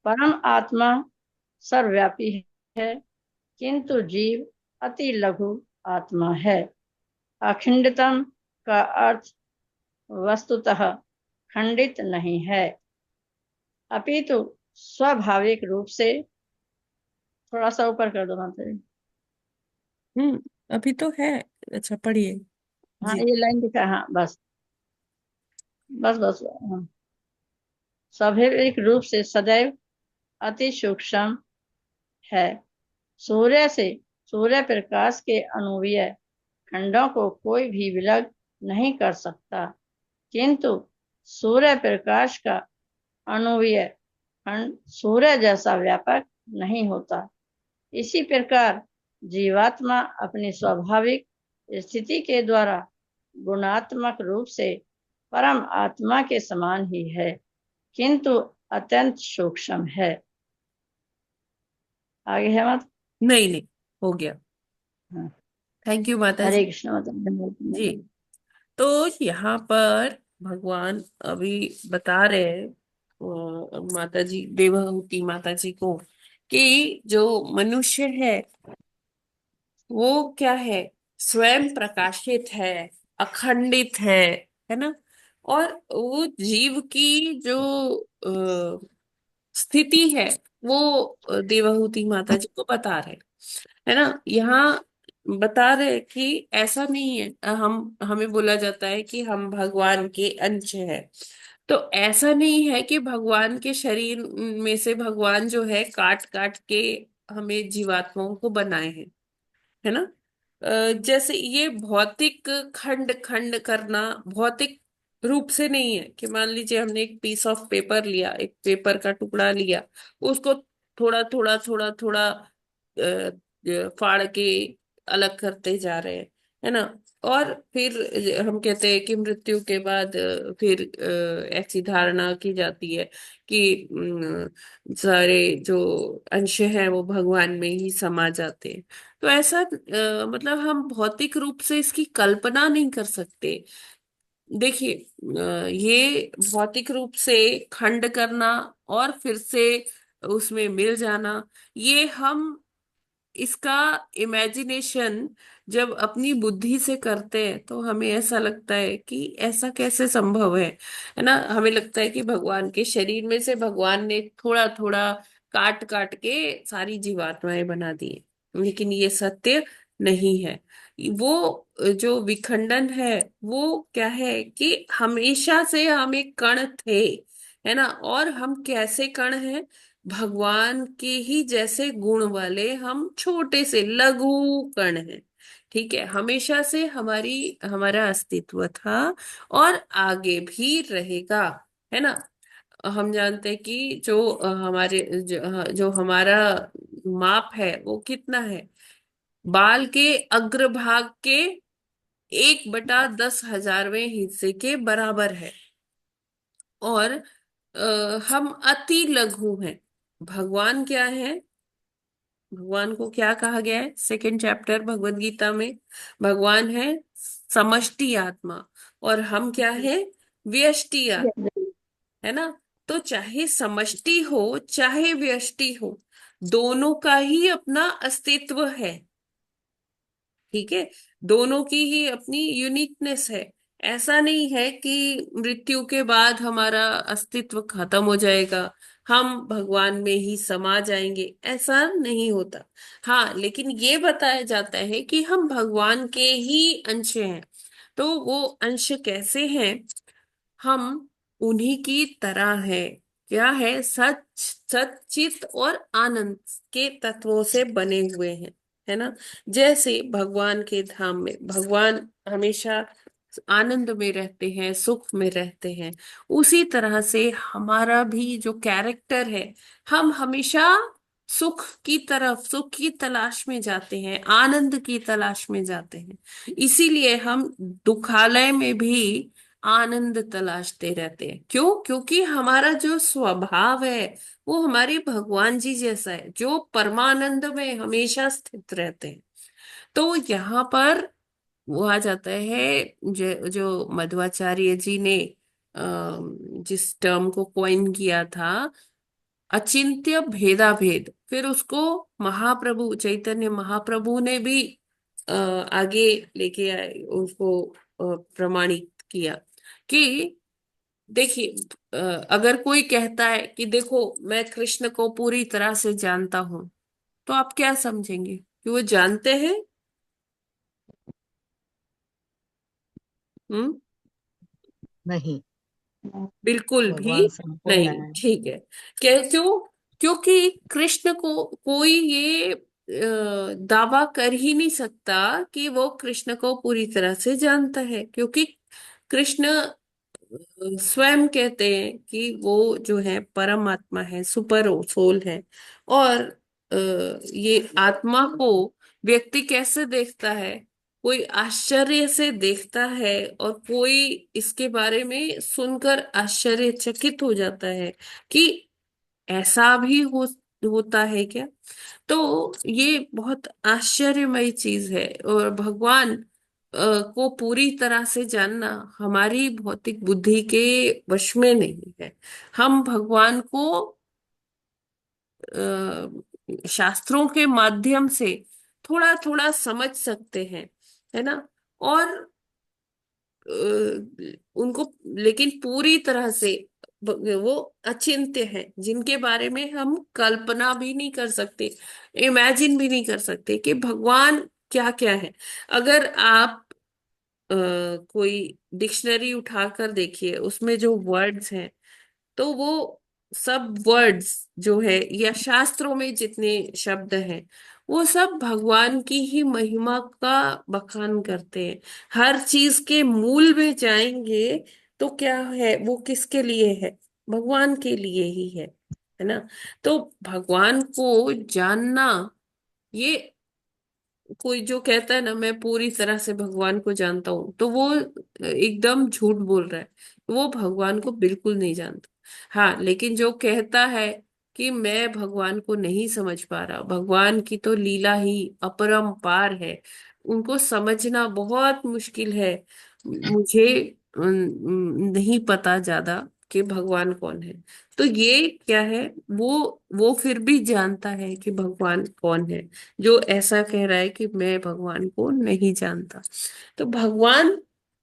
परम आत्मा सर्वव्यापी है, किंतु जीव अति लघु आत्मा है। अखंडितम का अर्थ वस्तुतः खंडित नहीं है, अपितु स्वाभाविक रूप से, थोड़ा सा ऊपर कर दो माता जी। अभी तो है। अच्छा पढ़िए हाँ जी। ये लाइन दिखा, हाँ बस बस बस। हाँ। स्वाभाविक रूप से सदैव अति सूक्ष्म है। सूर्य प्रकाश के अणुवीय खंडों को कोई भी विलग नहीं कर सकता, किंतु सूर्य प्रकाश का अणुवीय खंड सूर्य जैसा व्यापक नहीं होता। इसी प्रकार जीवात्मा अपनी स्वाभाविक स्थिति के द्वारा गुणात्मक रूप से परम आत्मा के समान ही है, किंतु अत्यंत सूक्ष्म है। आगे है मत। नहीं नहीं, हो गया। हाँ। थैंक यू माता हरे जी। कृष्ण माता जी, तो यहाँ पर भगवान अभी बता रहे हैं माता जी, देवहूति माता जी को, कि जो मनुष्य है वो क्या है, स्वयं प्रकाशित है, अखंडित है ना। और वो जीव की जो स्थिति है वो देवहूति माता जी को बता रहे है ना। यहाँ बता रहे कि ऐसा नहीं है, हमें बोला जाता है कि हम भगवान के अंश है। तो ऐसा नहीं है कि भगवान के शरीर में से भगवान जो है काट काट के हमें जीवात्माओं को बनाए हैं, है ना। जैसे ये भौतिक खंड खंड करना भौतिक रूप से नहीं है कि मान लीजिए हमने एक पीस ऑफ पेपर लिया, एक पेपर का टुकड़ा लिया, उसको थोड़ा थोड़ा थोड़ा थोड़ा फाड़ के अलग करते जा रहे हैं, है ना। और फिर हम कहते हैं कि मृत्यु के बाद फिर ऐसी धारणा की जाती है कि सारे जो अंश हैं वो भगवान में ही समा जाते हैं। तो ऐसा मतलब हम भौतिक रूप से इसकी कल्पना नहीं कर सकते। देखिए, ये भौतिक रूप से खंड करना और फिर से उसमें मिल जाना, ये हम इसका इमेजिनेशन जब अपनी बुद्धि से करते हैं तो हमें ऐसा लगता है कि ऐसा कैसे संभव है ना। हमें लगता है कि भगवान के शरीर में से भगवान ने थोड़ा थोड़ा काट काट के सारी जीवात्माएं बना दी हैं। लेकिन ये सत्य नहीं है। वो जो विखंडन है वो क्या है कि हमेशा से हम एक कण थे, है ना। और हम कैसे कण हैं? भगवान के ही जैसे गुण वाले हम छोटे से लघु कण हैं। ठीक है, हमेशा से हमारा अस्तित्व था और आगे भी रहेगा, है ना। हम जानते हैं कि जो हमारा माप है वो कितना है, बाल के अग्रभाग के 1/10,000वें हिस्से के बराबर है। और हम अति लघु हैं। भगवान क्या है? भगवान को क्या कहा गया है सेकंड चैप्टर भगवत गीता में? भगवान है समष्टि आत्मा और हम क्या है? व्यष्टि आत्मा, है ना। तो चाहे समष्टि हो चाहे व्यष्टि हो, दोनों का ही अपना अस्तित्व है। ठीक है, दोनों की ही अपनी यूनिकनेस है। ऐसा नहीं है कि मृत्यु के बाद हमारा अस्तित्व खत्म हो जाएगा, हम भगवान में ही समा जाएंगे, ऐसा नहीं होता। हाँ, लेकिन ये बताया जाता है कि हम भगवान के ही अंश हैं। तो वो अंश कैसे हैं? हम उन्हीं की तरह है। क्या है? सच, सच्चित और आनंद के तत्वों से बने हुए हैं, है ना। जैसे भगवान के धाम में भगवान हमेशा आनंद में रहते हैं, सुख में रहते हैं, उसी तरह से हमारा भी जो कैरेक्टर है, हम हमेशा सुख की तरफ, सुख की तलाश में जाते हैं, आनंद की तलाश में जाते हैं। इसीलिए हम दुखालय में भी आनंद तलाशते रहते हैं। क्यों? क्योंकि हमारा जो स्वभाव है वो हमारे भगवान जी जैसा है, जो परमानंद में हमेशा स्थित रहते हैं। तो यहाँ पर वो आ जाता है जो मध्वाचार्य जी ने जिस टर्म को कॉइन किया था, अचिंत्य भेदा भेद, फिर उसको महाप्रभु चैतन्य महाप्रभु ने भी आगे लेके आए, उसको प्रमाणित किया कि देखिए, अगर कोई कहता है कि देखो मैं कृष्ण को पूरी तरह से जानता हूं, तो आप क्या समझेंगे कि वो जानते हैं? हम्म। नहीं, बिल्कुल भी भगवान संपूर्ण नहीं। है। ठीक है, क्या? क्यों? क्योंकि कृष्ण को कोई ये दावा कर ही नहीं सकता कि वो कृष्ण को पूरी तरह से जानता है, क्योंकि कृष्ण स्वयं कहते हैं कि वो जो है परमात्मा है, सुपर सोल है। और अ, ये आत्मा को व्यक्ति कैसे देखता है? कोई आश्चर्य से देखता है, और कोई इसके बारे में सुनकर आश्चर्यचकित हो जाता है कि ऐसा भी होता है क्या। तो ये बहुत आश्चर्यमय चीज है। और भगवान को पूरी तरह से जानना हमारी भौतिक बुद्धि के वश में नहीं है। हम भगवान को शास्त्रों के माध्यम से थोड़ा थोड़ा समझ सकते हैं, है ना। और उनको, लेकिन पूरी तरह से वो अचिंत्य है, जिनके बारे में हम कल्पना भी नहीं कर सकते, इमेजिन भी नहीं कर सकते कि भगवान क्या क्या है। अगर आप कोई डिक्शनरी उठाकर देखिए, उसमें जो वर्ड्स हैं, तो वो सब वर्ड्स जो है, या शास्त्रों में जितने शब्द हैं, वो सब भगवान की ही महिमा का बखान करते हैं। हर चीज के मूल में जाएंगे तो क्या है, वो किसके लिए है? भगवान के लिए ही है ना। तो भगवान को जानना, ये कोई जो कहता है ना मैं पूरी तरह से भगवान को जानता हूं, तो वो एकदम झूठ बोल रहा है। वो भगवान को बिल्कुल नहीं जानता। हाँ, लेकिन जो कहता है कि मैं भगवान को नहीं समझ पा रहा, भगवान की तो लीला ही अपरंपार है, उनको समझना बहुत मुश्किल है। मुझे नहीं पता ज्यादा कि भगवान कौन है। तो ये क्या है, वो फिर भी जानता है कि भगवान कौन है, जो ऐसा कह रहा है कि मैं भगवान को नहीं जानता। तो भगवान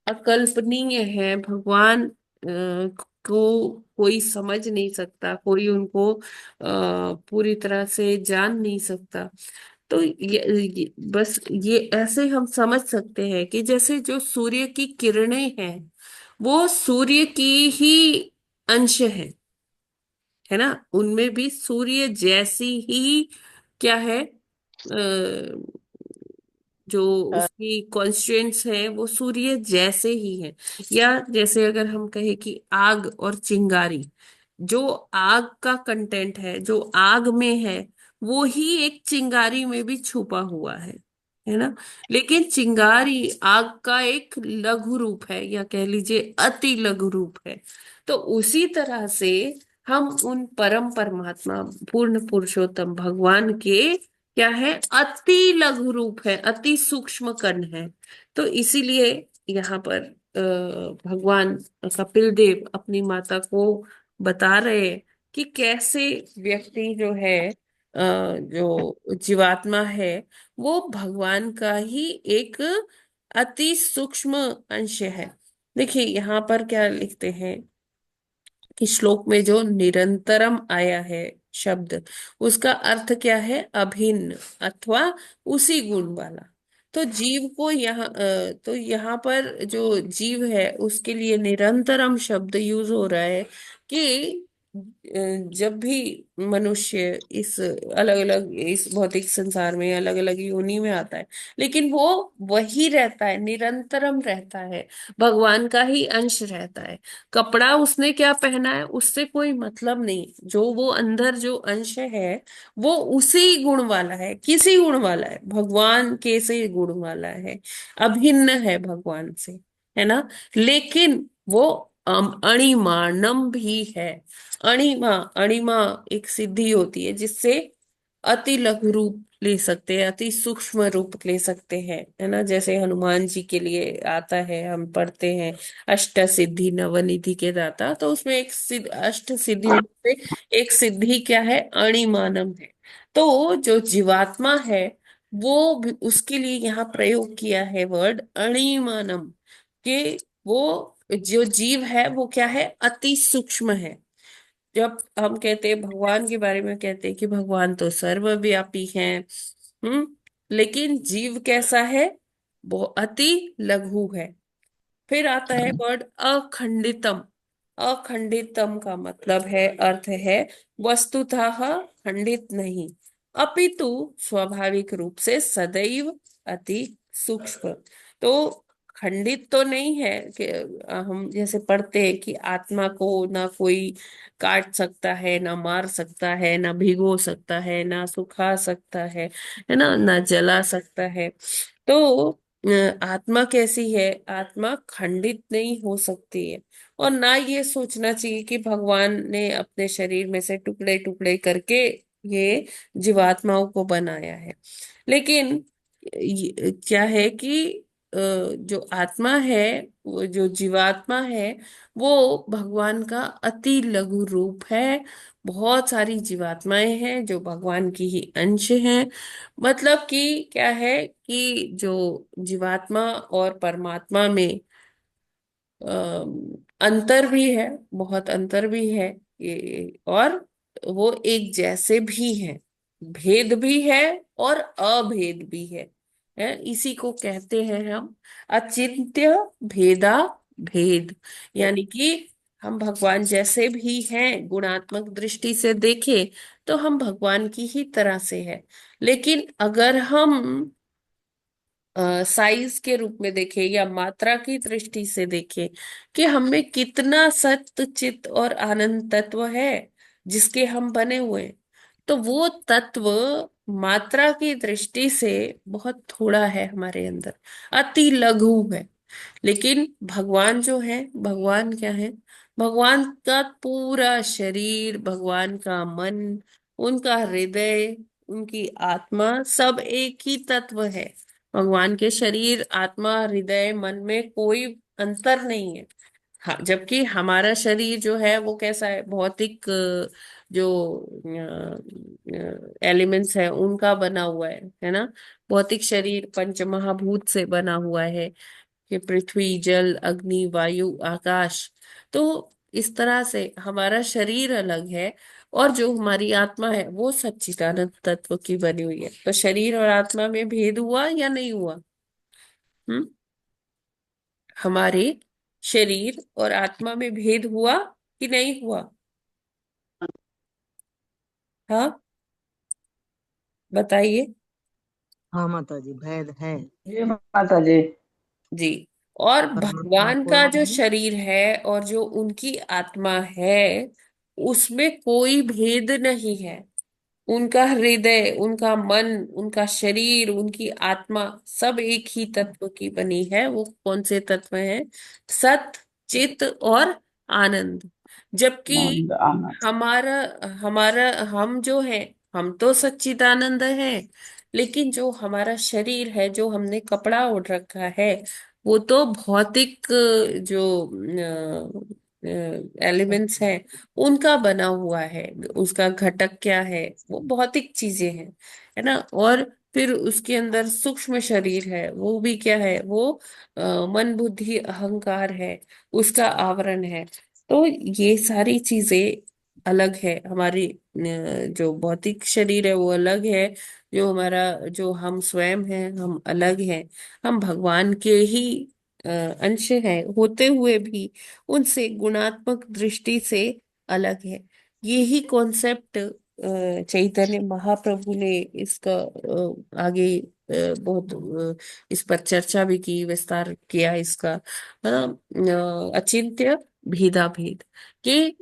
अकल्पनीय है। भगवान को कोई समझ नहीं सकता, कोई उनको पूरी तरह से जान नहीं सकता। तो बस ये ऐसे हम समझ सकते हैं कि जैसे जो सूर्य की किरणें हैं, वो सूर्य की ही अंश है ना, उनमें भी सूर्य जैसी ही क्या है, जो उसकी कॉन्स्टिट्यूएंट्स है वो सूर्य जैसे ही है। या जैसे अगर हम कहें कि आग और चिंगारी, जो आग का कंटेंट है, जो आग में है, वो ही एक चिंगारी में भी छुपा हुआ है ना। लेकिन चिंगारी आग का एक लघु रूप है, या कह लीजिए अति लघु रूप है। तो उसी तरह से हम उन परम परमात्मा पूर्ण पुरुषोत्तम भगवान के क्या है, अति लघु रूप है, अति सूक्ष्म कण है। तो इसीलिए यहाँ पर भगवान कपिल देव अपनी माता को बता रहे हैं कि कैसे व्यक्ति जो है, जो जीवात्मा है, वो भगवान का ही एक अति सूक्ष्म अंश है। देखिए यहाँ पर क्या लिखते हैं कि श्लोक में जो निरंतरम आया है शब्द, उसका अर्थ क्या है, अभिन्न अथवा उसी गुण वाला। तो जीव को तो यहाँ पर जो जीव है उसके लिए निरंतरम शब्द यूज हो रहा है कि जब भी मनुष्य इस अलग अलग इस भौतिक संसार में अलग अलग योनि में आता है, लेकिन वो वही रहता है, निरंतरम रहता है, भगवान का ही अंश रहता है। कपड़ा उसने क्या पहना है उससे कोई मतलब नहीं, जो वो अंदर जो अंश है वो उसी गुण वाला है, किसी गुण वाला है, भगवान के से गुण वाला है, अभिन्न है भगवान से, है ना। लेकिन वो अणिमानम भी है। अणिमा, अणिमा एक सिद्धि होती है जिससे अति लघु रूप ले सकते हैं, अति सूक्ष्म रूप ले सकते हैं, है ना। जैसे हनुमान जी के लिए आता है, हम पढ़ते हैं अष्ट सिद्धि नवनिधि के दाता, तो उसमें एक अष्ट सिद्धियों में से एक सिद्धि क्या है, अणिमानम है। तो जो जीवात्मा है वो उसके लिए यहाँ प्रयोग किया है वर्ड अणिमानम, कि वो जो जीव है वो क्या है, अति सूक्ष्म है। जब हम कहते हैं भगवान के बारे में, कहते हैं कि भगवान तो सर्वव्यापी हैं, लेकिन जीव कैसा है, वो अति लघु है। फिर आता है वर्ड अखंडितम। अखंडितम का मतलब है, अर्थ है वस्तुतः खंडित नहीं, अपितु स्वाभाविक रूप से सदैव अति सूक्ष्म। तो खंडित तो नहीं है कि हम जैसे पढ़ते हैं कि आत्मा को ना कोई काट सकता है, ना मार सकता है, ना भिगो सकता है, ना सुखा सकता है ना, ना जला सकता है। तो आत्मा कैसी है, आत्मा खंडित नहीं हो सकती है। और ना ये सोचना चाहिए कि भगवान ने अपने शरीर में से टुकड़े टुकड़े करके ये जीवात्माओं को बनाया है। लेकिन क्या है कि जो आत्मा है, वो जो जीवात्मा है, वो भगवान का अति लघु रूप है। बहुत सारी जीवात्माएं हैं जो भगवान की ही अंश हैं। मतलब कि क्या है कि जो जीवात्मा और परमात्मा में अंतर भी है, बहुत अंतर भी है और वो एक जैसे भी है, भेद भी है और अभेद भी है। इसी को कहते हैं हम अचिंत्य भेदा भेद। यानी कि हम भगवान जैसे भी हैं, गुणात्मक दृष्टि से देखें तो हम भगवान की ही तरह से है। लेकिन अगर हम साइज के रूप में देखें या मात्रा की दृष्टि से देखें कि हमें कितना सत्य चित और आनंद तत्व है जिसके हम बने हुए हैं, तो वो तत्व मात्रा की दृष्टि से बहुत थोड़ा है हमारे अंदर, अति लघु है। लेकिन भगवान जो है, भगवान क्या है? भगवान का पूरा शरीर, भगवान का मन, उनका हृदय, उनकी आत्मा सब एक ही तत्व है। भगवान के शरीर, आत्मा, हृदय, मन में कोई अंतर नहीं है। हाँ, जबकि हमारा शरीर जो है वो कैसा है? भौतिक जो एलिमेंट्स है उनका बना हुआ है ना। भौतिक शरीर पंच महाभूत से बना हुआ है, कि पृथ्वी, जल, अग्नि, वायु, आकाश। तो इस तरह से हमारा शरीर अलग है, और जो हमारी आत्मा है वो सच्चिदानंद तत्व की बनी हुई है। तो शरीर और आत्मा में भेद हुआ या नहीं हुआ? हम्म हमारे शरीर और आत्मा में भेद हुआ कि नहीं हुआ? हाँ, बताइए। हाँ माता जी, भेद है। जी माता जी। जी। और परमात्मा भगवान को का जो हम शरीर है और जो उनकी आत्मा है, उसमें कोई भेद नहीं है। उनका हृदय, उनका मन, उनका शरीर, उनकी आत्मा सब एक ही तत्व की बनी है। वो कौन से तत्व हैं? सत, चित और आनंद। जबकि आनंद आनंद। हमारा हमारा हम जो है, हम तो सच्चिदानंद है, लेकिन जो हमारा शरीर है, जो हमने कपड़ा ओढ़ रखा है, वो तो भौतिक जो एलिमेंट्स हैं उनका बना हुआ है। उसका घटक क्या है? वो भौतिक चीजें हैं, है ना। और फिर उसके अंदर सूक्ष्म शरीर है, वो भी क्या है? वो मन, बुद्धि, अहंकार है, उसका आवरण है। तो ये सारी चीजें अलग है। हमारी जो भौतिक शरीर है वो अलग है, जो हमारा, जो हम स्वयं हैं, हम अलग हैं। हम भगवान के ही अंश हैं, होते हुए भी उनसे गुणात्मक दृष्टि से अलग है। यही कॉन्सेप्ट चैतन्य महाप्रभु ने इसका आगे बहुत इस पर चर्चा भी की, विस्तार किया इसका, है ना। अचिंत्य भेदा भेद, कि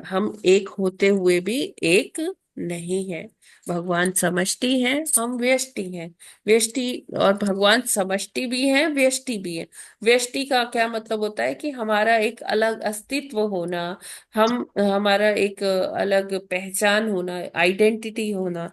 हम एक होते हुए भी एक नहीं है। भगवान समष्टि है, हम व्यष्टि हैं। व्यष्टि और भगवान समष्टि भी है, व्यष्टि भी है। व्यष्टि का क्या मतलब होता है? कि हमारा एक अलग अस्तित्व होना, हम हमारा एक अलग पहचान होना, आइडेंटिटी होना।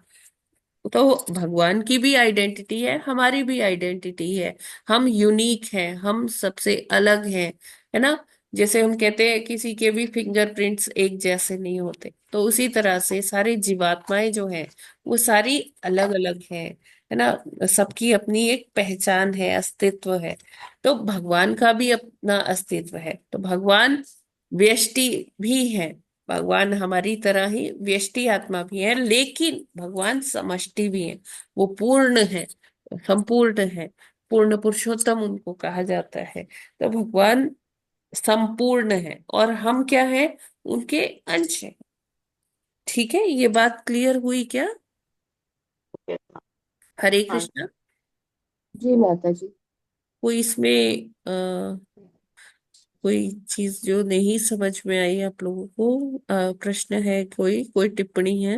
तो भगवान की भी आइडेंटिटी है, हमारी भी आइडेंटिटी है। हम यूनिक हैं, हम सबसे अलग हैं, है ना। जैसे हम कहते हैं किसी के भी फिंगरप्रिंट्स एक जैसे नहीं होते, तो उसी तरह से सारी जीवात्माएं जो हैं वो सारी अलग अलग हैं, है ना। सबकी अपनी एक पहचान है, अस्तित्व है। तो भगवान का भी अपना अस्तित्व है। तो भगवान व्यष्टि भी है, भगवान हमारी तरह ही व्यष्टि आत्मा भी है, लेकिन भगवान समष्टि भी है। वो पूर्ण है, संपूर्ण है, पूर्ण पुरुषोत्तम उनको कहा जाता है। तो भगवान संपूर्ण है और हम क्या है? उनके अंश है। ठीक है, ये बात क्लियर हुई क्या? हरे हाँ कृष्णा। जी माता जी। कोई इसमें कोई चीज जो नहीं समझ में आई आप लोगों को? प्रश्न है? कोई कोई टिप्पणी है?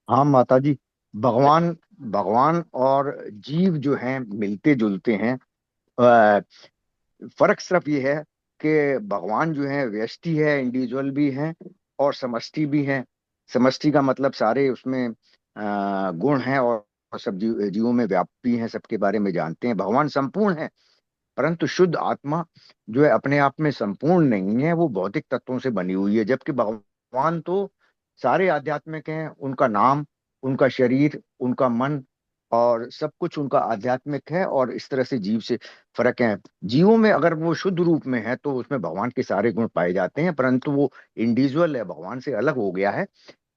हाँ माता जी, भगवान भगवान और जीव जो हैं मिलते जुलते हैं। अ, फर्क सिर्फ ये है कि भगवान जो है व्यष्टि है, इंडिविजुअल भी है और समष्टि भी है। समष्टि का मतलब सारे उसमें गुण हैं और सब जीवों में व्यापी हैं, सबके बारे में जानते हैं। भगवान संपूर्ण है, परंतु शुद्ध आत्मा जो है अपने आप में संपूर्ण नहीं है, वो भौतिक तत्वों से बनी हुई है। जबकि भगवान तो सारे आध्यात्मिक हैं, उनका नाम, उनका शरीर, उनका मन और सब कुछ उनका आध्यात्मिक है। और इस तरह से जीव से फर्क है। जीवों में अगर वो शुद्ध रूप में है तो उसमें भगवान के सारे गुण पाए जाते हैं, परंतु वो इंडिविजुअल है, भगवान से अलग हो गया है।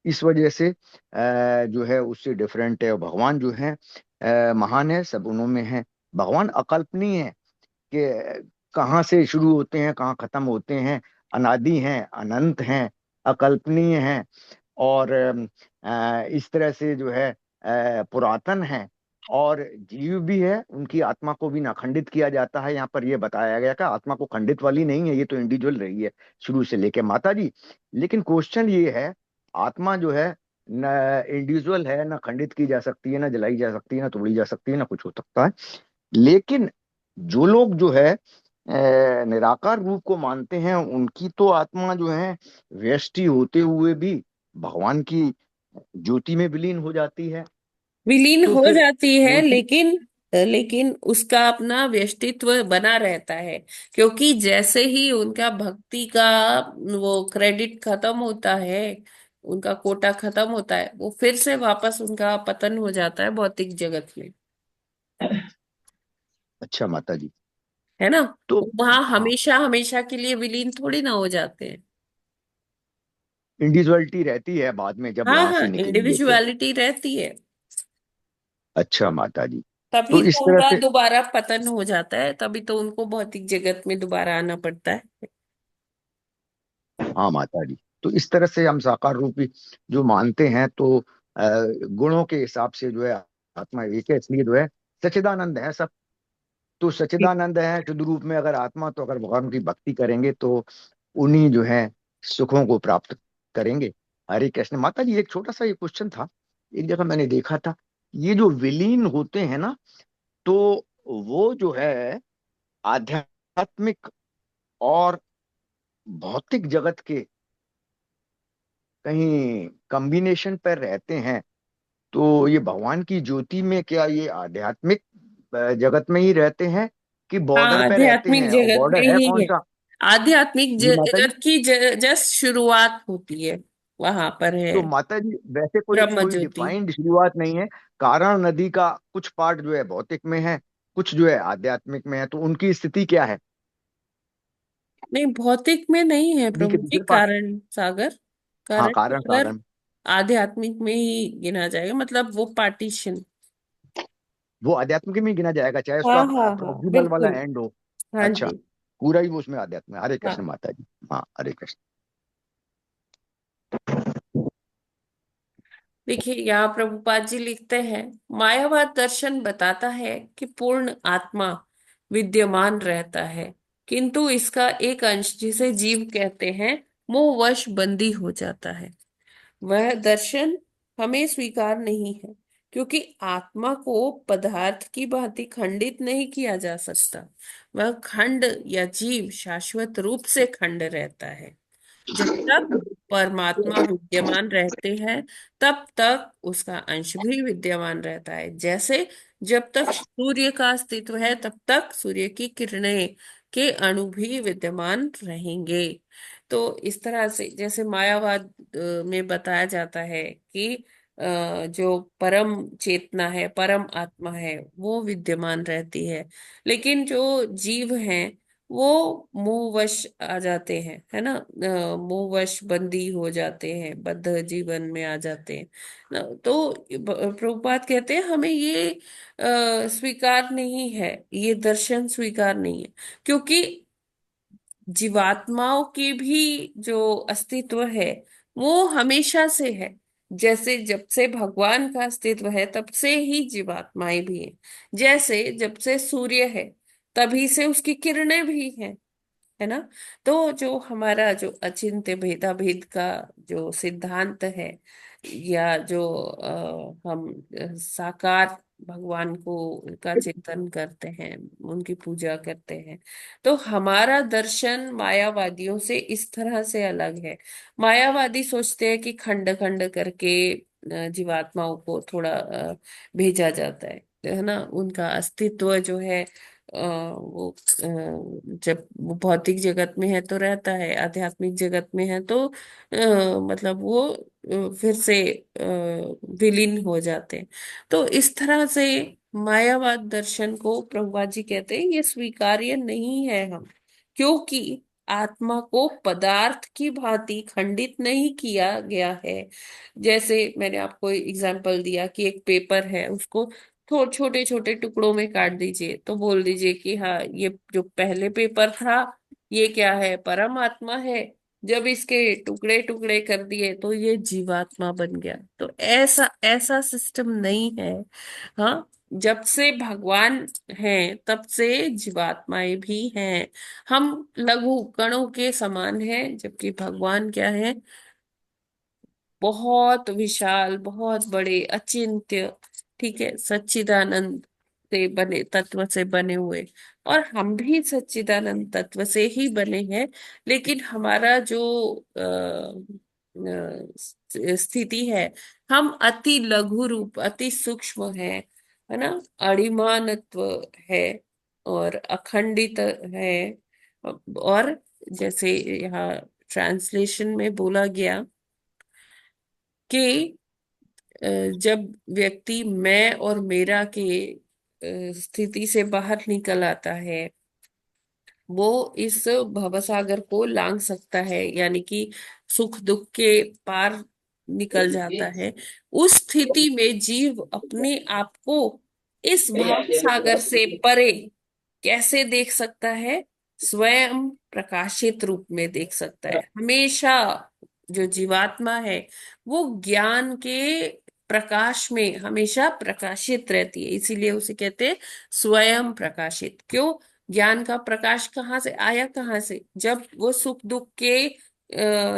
इस वजह से जो है उससे डिफरेंट है। और भगवान जो है महान है, सब उन्हों में है। भगवान अकल्पनीय है, कि कहाँ से शुरू होते हैं, कहाँ खत्म होते हैं, अनादि हैं, अनंत हैं, अकल्पनीय हैं। और इस तरह से जो है पुरातन है। और जीव भी है, उनकी आत्मा को भी ना खंडित किया जाता है। यहाँ पर यह बताया गया कि आत्मा को खंडित वाली नहीं है, ये तो इंडिविजुअल रही है शुरू से लेके माता जी। लेकिन क्वेश्चन ये है, आत्मा जो है न इंडिविजुअल है, न खंडित की जा सकती है, न जलाई जा सकती है, न तोड़ी जा सकती है, न कुछ हो सकता है। लेकिन जो लोग जो है निराकार रूप को मानते हैं, उनकी तो आत्मा जो है व्यष्टि होते हुए भी भगवान की ज्योति में विलीन हो जाती है। विलीन तो हो फिर जाती है, उनकी लेकिन लेकिन उसका अपना व्यष्टित्व बना रहता है। क्योंकि जैसे ही उनका भक्ति का वो क्रेडिट खत्म होता है, उनका कोटा खत्म होता है, वो फिर से वापस उनका पतन हो जाता है भौतिक जगत में। अच्छा माता जी। है ना? तो वहां हाँ, हमेशा हमेशा के लिए विलीन थोड़ी ना हो जाते हैं। इंडिविजुअलिटी रहती है बाद में जब हाँ वहां हाँ, से निकलेंगे तो। इंडिविजुअलिटी रहती है। अच्छा माता जी। तभी तो इस तो तरह उनका से दोबारा पतन हो जाता है, तभी तो उनको भौतिक जगत में दोबारा आना पड़ता है। हाँ माता जी, तो इस तरह से हम साकार रूपी जो मानते हैं, तो गुणों के हिसाब से जो है आत्मा एक है, इसलिए जो है सच्चिदानंद है सब। तो सच्चिदानंद है शुद्ध रूप में अगर आत्मा, तो अगर भगवान की भक्ति करेंगे तो उन्हीं जो है सुखों को प्राप्त करेंगे। हरे कृष्ण माता जी। एक छोटा सा ये क्वेश्चन था, एक जगह मैंने देखा था, ये जो विलीन होते हैं ना, तो वो जो है आध्यात्मिक और भौतिक जगत के कहीं कॉम्बिनेशन पर रहते हैं, तो ये भगवान की ज्योति में क्या ये आध्यात्मिक जगत में ही रहते हैं कि बॉर्डर हाँ, पे रहते आध्यात्मिक हैं, और जगत में बॉर्डर है ही कौन है। सा? आध्यात्मिक जी माता जी। जगत की जस्ट शुरुआत होती है, वहां पर है तो माता जी वैसे कोई ब्रह्म कोई ज्योति। डिफाइंड शुरुआत नहीं है? कारण नदी का कुछ पार्ट जो है भौतिक में है, कुछ जो है आध्यात्मिक में है, तो उनकी स्थिति क्या है? नहीं, भौतिक में नहीं है नदी के प्रभु जी, दूसरे पार्ट। कारण सागर। हाँ, कारण कारण सागर सागर। आध्यात्मिक में ही गिना जाएगा, मतलब वो पार्टीशन। वो आध्यात्मिक में ही गिना जाएगा, चाहे उसका हाँ हाँ हाँ, प्रोक्सिमल वाला बिल्कुल। एंड हो। हाँ अच्छा, जी। पूरा ही वो उसमें आध्यात्मिक। हरे कृष्ण हाँ, माता जी। हाँ, हरे कृष्ण। देखिए यहाँ प्रभुपाद जी लिखते हैं, मायावाद दर्शन बताता है कि पूर्ण आत्मा विद्यमान रहता है, किंतु इसका एक अंश जिसे जीव कहते हैं मोहवश बंदी हो जाता है। वह दर्शन हमें स्वीकार नहीं है, क्योंकि आत्मा को पदार्थ की भांति खंडित नहीं किया जा सकता। वह खंड या जीव शाश्वत रूप से खंड रहता है। जब तक परमात्मा विद्यमान रहते हैं, तब तक उसका अंश भी विद्यमान रहता है। जैसे जब तक सूर्य का अस्तित्व है, तब तक सूर्य की किरणें के अणु भी विद्यमान रहेंगे। तो इस तरह से जैसे मायावाद में बताया जाता है कि जो परम चेतना है, परम आत्मा है, वो विद्यमान रहती है। लेकिन जो जीव हैं, वो मोहवश आ जाते हैं, है ना? मोहवश बंदी हो जाते हैं, बद्ध जीवन में आ जाते हैं तो प्रभुपाद कहते हैं हमें ये स्वीकार नहीं है, ये दर्शन स्वीकार नहीं है। क्योंकि जीवात्माओं की भी जो अस्तित्व है, वो हमेशा से है। जैसे जब से भगवान का अस्तित्व है, तब से ही जीवात्माएं भी हैं। जैसे जब से सूर्य है, तभी से उसकी किरणें भी हैं। है ना? तो जो हमारा जो अचिंत्य भेदा भेद का जो सिद्धांत है, या जो हम साकार भगवान को का चिंतन करते हैं, उनकी पूजा करते हैं, तो हमारा दर्शन मायावादियों से इस तरह से अलग है। मायावादी सोचते हैं कि खंड खंड करके जीवात्माओं को थोड़ा भेजा जाता है ना? उनका अस्तित्व जो है वो जब वो भौतिक जगत में है तो रहता है, आध्यात्मिक जगत में है तो मतलब वो फिर से विलीन हो जाते हैं। तो इस तरह से मायावाद दर्शन को प्रभुपाद जी कहते हैं ये स्वीकार्य नहीं है हम, क्योंकि आत्मा को पदार्थ की भांति खंडित नहीं किया गया है। जैसे मैंने आपको एग्जांपल दिया कि एक पेपर है, उसको थोड़े छोटे छोटे टुकड़ों में काट दीजिए, तो बोल दीजिए कि हाँ, ये जो पहले पेपर था, ये क्या है? परमात्मा है। जब इसके टुकड़े टुकड़े कर दिए तो ये जीवात्मा बन गया। तो ऐसा ऐसा सिस्टम नहीं है। हाँ, जब से भगवान हैं, तब से जीवात्माएं भी हैं। हम लघु कणों के समान हैं, जबकि भगवान क्या है? बहुत विशाल, बहुत बड़े, अचिंत्य, ठीक है, सच्चिदानंद से बने, तत्व से बने हुए। और हम भी सच्चिदानंद तत्व से ही बने हैं, लेकिन हमारा जो स्थिति है, हम अति लघु रूप, अति सूक्ष्म है ना, अणिमानत्व है और अखंडित है। और जैसे यहाँ ट्रांसलेशन में बोला गया कि जब व्यक्ति मैं और मेरा के स्थिति से बाहर निकल आता है, वो इस भवसागर को लांग सकता है, यानी कि सुख दुख के पार निकल जाता है। उस स्थिति में जीव अपने आप को इस भवसागर से परे कैसे देख सकता है? स्वयं प्रकाशित रूप में देख सकता है। हमेशा जो जीवात्मा है वो ज्ञान के प्रकाश में हमेशा प्रकाशित रहती है, इसीलिए उसे कहते हैं स्वयं प्रकाशित। क्यों? ज्ञान का प्रकाश कहाँ से आया? कहाँ से? जब वो सुख दुख के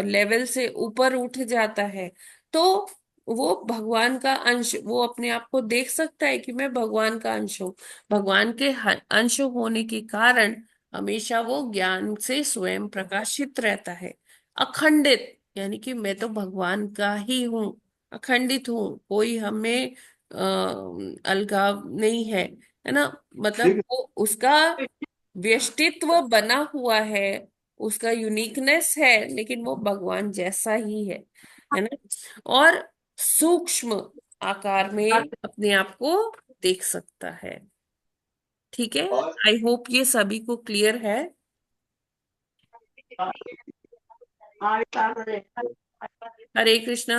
लेवल से ऊपर उठ जाता है, तो वो भगवान का अंश, वो अपने आप को देख सकता है कि मैं भगवान का अंश हूँ। भगवान के अंश होने के कारण हमेशा वो ज्ञान से स्वयं प्रकाशित रहता है। अखंडित, यानी कि मैं तो भगवान का ही हूँ, अखंडित हूँ, कोई हमें अलगाव नहीं है ना। मतलब वो उसका व्यष्टित्व बना हुआ है, उसका यूनिकनेस है, लेकिन वो भगवान जैसा ही है ना। और सूक्ष्म आकार में अपने आप को देख सकता है। ठीक है, आई होप ये सभी को क्लियर है। हरे कृष्णा।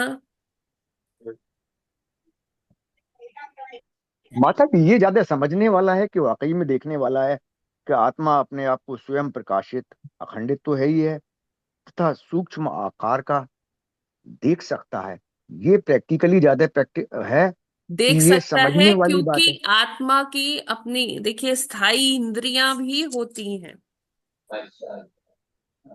माता जी, ये ज्यादा समझने वाला है कि वाकई में देखने वाला है कि आत्मा अपने आप को स्वयं प्रकाशित अखंडित तो है ही है, तथा सूक्ष्म आकार का देख सकता है। ये प्रैक्टिकली ज्यादा प्रैक्टिस है कि देख ये सकता समझने है वाली क्योंकि बात है। आत्मा की अपनी, देखिए, स्थायी इंद्रियां भी होती हैं,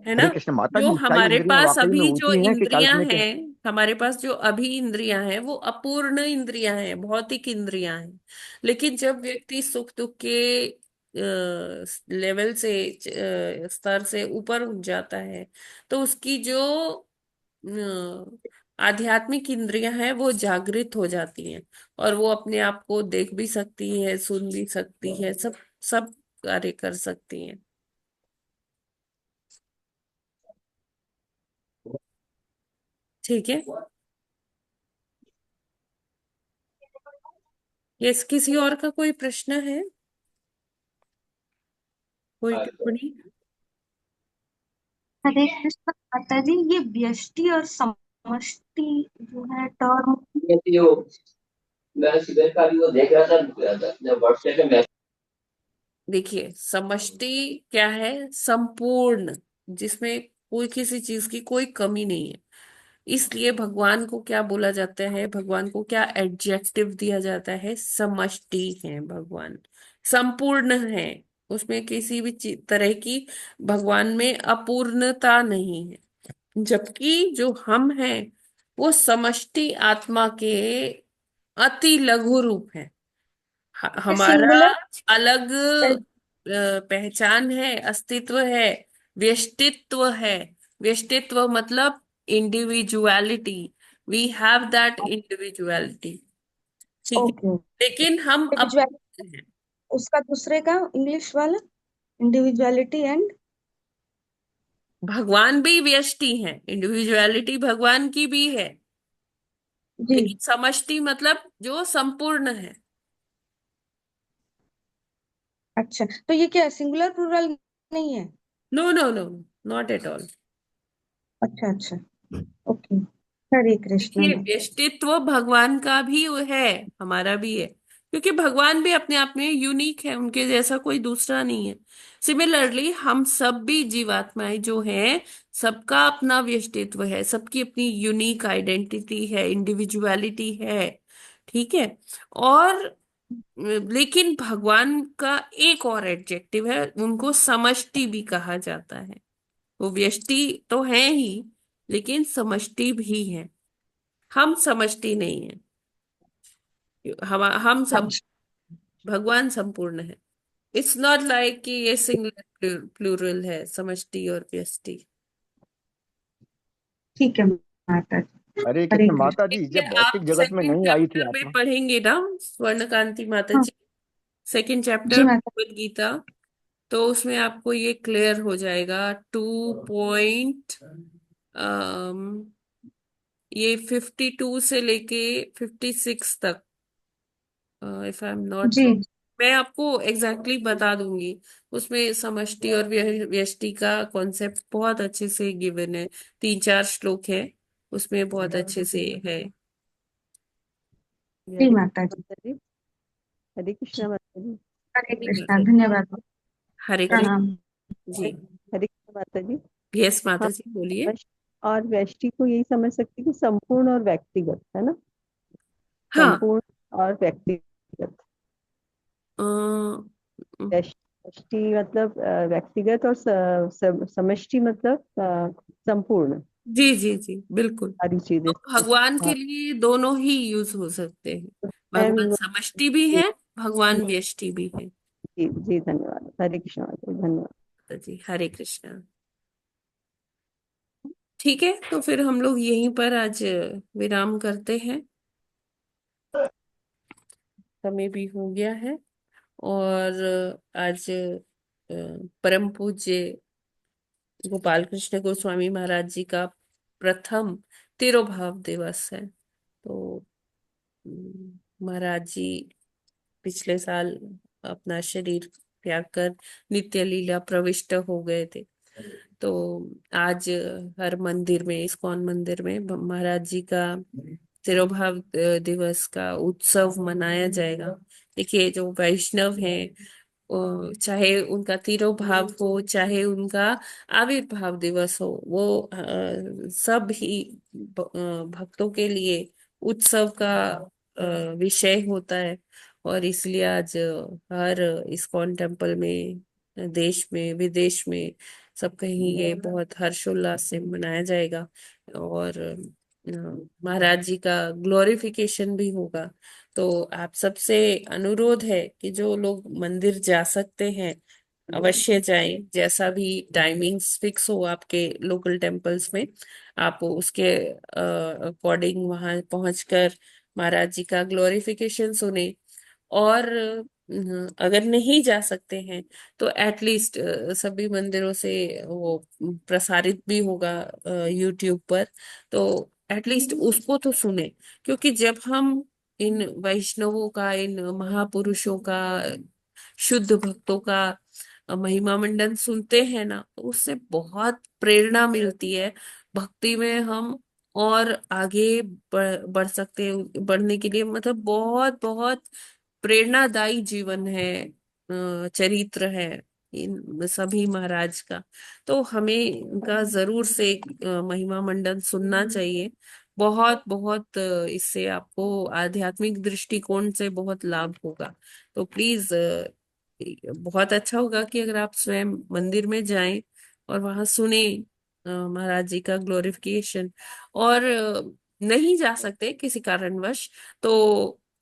है ना। हरे कृष्ण माता जो जी, स्थायी हमारे इंद्रियां पास वाकई में अभी जो होती हैं कि इंद्रियां काल्पनिक है? हैं, हमारे पास जो अभी इंद्रियां हैं वो अपूर्ण इंद्रियां हैं, भौतिक इंद्रियां हैं। लेकिन जब व्यक्ति सुख दुख के लेवल से, स्तर से ऊपर उठ जाता है, तो उसकी जो आध्यात्मिक इंद्रियां हैं वो जागृत हो जाती हैं, और वो अपने आप को देख भी सकती है, सुन भी सकती है, सब सब कार्य कर सकती हैं। ठीक है। यस, किसी और का कोई प्रश्न है? कोई टिप्पणी? हरे कृष्ण माता जी, ये व्यष्टि और समष्टि जो है टर्म, देखिए, समष्टि क्या है? संपूर्ण, जिसमें कोई किसी चीज की कोई कमी नहीं है। इसलिए भगवान को क्या बोला जाता है? भगवान को क्या एडजेक्टिव दिया जाता है? समष्टि है भगवान, संपूर्ण है। उसमें किसी भी तरह की भगवान में अपूर्णता नहीं है। जबकि जो हम हैं वो समष्टि आत्मा के अति लघु रूप है। हमारा सिंगुलर। अलग पहचान है, अस्तित्व है, व्यष्टित्व है। व्यष्टित्व मतलब individuality, we have that individuality. ठीक है, ओके। लेकिन हम इंडिविजुअल, हैं। उसका दूसरे का इंग्लिश वाला, इंडिविजुअलिटी एंड भगवान भी व्यष्टि है, इंडिविजुअलिटी भगवान की भी है, जी। लेकिन समष्टि मतलब जो संपूर्ण है। अच्छा, तो ये क्या सिंगुलर प्लूरल नहीं है? No no no, not at all. अच्छा अच्छा, ओके। हरे कृष्णा देखिए, माता। व्यष्टित्व भगवान का भी है, हमारा भी है, क्योंकि भगवान भी अपने आप में यूनिक है, उनके जैसा कोई दूसरा नहीं है। सिमिलरली हम सब भी जीवात्माएं जो हैं, सबका अपना व्यष्टित्व है, सबकी अपनी यूनिक आइडेंटिटी है, इंडिविजुअलिटी है। ठीक है। और लेकिन भगवान का एक और एडजेक्टिव है, उनको समष्टि भी कहा जाता है। वो व्यष्टि तो है ही, लेकिन समष्टि भी है। हम समष्टि नहीं है, हम सब, भगवान संपूर्ण है। इट्स नॉट लाइक कि ये सिंगुलर प्लूरल है, समष्टि और व्यष्टि। ठीक है माता जी। हरे हरे कृष्ण कृष्ण। माता जी, देखिए, जब आप भौतिक जगत में सेकंड नहीं आई थी चैप्टर में आत्मा। पढ़ेंगे ना स्वर्णकांति माता हाँ जी, सेकंड चैप्टर जी माता। भगवद गीता, तो उसमें आपको ये क्लियर हो जाएगा। 2 ये 52 से लेके 56 तक, इफ आई एम नॉट जी रॉन्ग, मैं आपको एग्जैक्टली बता दूंगी। उसमें समष्टि और व्यष्टि का कॉन्सेप्ट बहुत अच्छे से गिवन है, 3-4 श्लोक है उसमें, बहुत अच्छे से है। जी हरे माता जी। माता जी, हरे कृष्णा माता जी। हरे जी कृष्णा, माता जी। धन्यवाद। हरे हरे कृष्ण। प्रणाम। जी, हरे कृष्णा माता जी। यस माता हम जी बोलिए। और व्यष्टि को यही समझ सकते हैं कि संपूर्ण और व्यक्तिगत, है ना? हाँ, संपूर्ण और व्यक्तिगत। अ, व्यष्टि मतलब व्यक्तिगत, और समष्टि मतलब संपूर्ण, जी जी जी बिल्कुल। सारी चीजें। तो भगवान के हाँ, लिए दोनों ही यूज हो सकते हैं, स्वयं भगवान इन्वो- समष्टि भी जी है, भगवान व्यष्टि भी है। जी जी, धन्यवाद। हरे कृष्णा माता जी, धन्यवाद। तो जी, हरे कृष्णा। ठीक है, तो फिर हम लोग यहीं पर आज विराम करते हैं, समय भी हो गया है। और आज परम पूज्य गोपाल कृष्ण गोस्वामी महाराज जी का प्रथम तिरोभाव दिवस है। तो महाराज जी पिछले साल अपना शरीर त्याग कर नित्य लीला प्रविष्ट हो गए थे। तो आज हर मंदिर में, इस्कॉन मंदिर में महाराज जी का तिरोभाव दिवस का उत्सव मनाया जाएगा। देखिए, जो वैष्णव हैं, चाहे उनका तिरोभाव हो, चाहे उनका आविर्भाव दिवस हो, वो सब ही भक्तों के लिए उत्सव का विषय होता है। और इसलिए आज हर इस्कॉन टेम्पल में, देश में विदेश में, सब कहीं ये बहुत हर्षोल्लास से मनाया जाएगा। और महाराज जी का ग्लोरिफिकेशन भी होगा। तो आप सबसे अनुरोध है कि जो लोग मंदिर जा सकते हैं अवश्य जाएं। जैसा भी टाइमिंग्स फिक्स हो आपके लोकल टेम्पल्स में, आप उसके अकॉर्डिंग वहां पहुंचकर महाराज जी का ग्लोरिफिकेशन सुने। और अगर नहीं जा सकते हैं तो एटलीस्ट सभी मंदिरों से वो प्रसारित भी होगा यूट्यूब पर, तो एटलीस्ट उसको तो सुने। क्योंकि जब हम इन वैष्णवों का, इन महापुरुषों का, शुद्ध भक्तों का महिमा मंडन सुनते हैं ना, तो उससे बहुत प्रेरणा मिलती है। भक्ति में हम और आगे बढ़ सकते हैं, बढ़ने के लिए मतलब बहुत बहुत प्रेरणादायी जीवन है, चरित्र है इन सभी महाराज का। तो हमें इनका जरूर से महिमा मंडन सुनना चाहिए। बहुत बहुत इससे आपको आध्यात्मिक दृष्टिकोण से बहुत लाभ होगा। तो प्लीज, बहुत अच्छा होगा कि अगर आप स्वयं मंदिर में जाएं और वहां सुने महाराज जी का ग्लोरिफिकेशन। और नहीं जा सकते किसी कारणवश, तो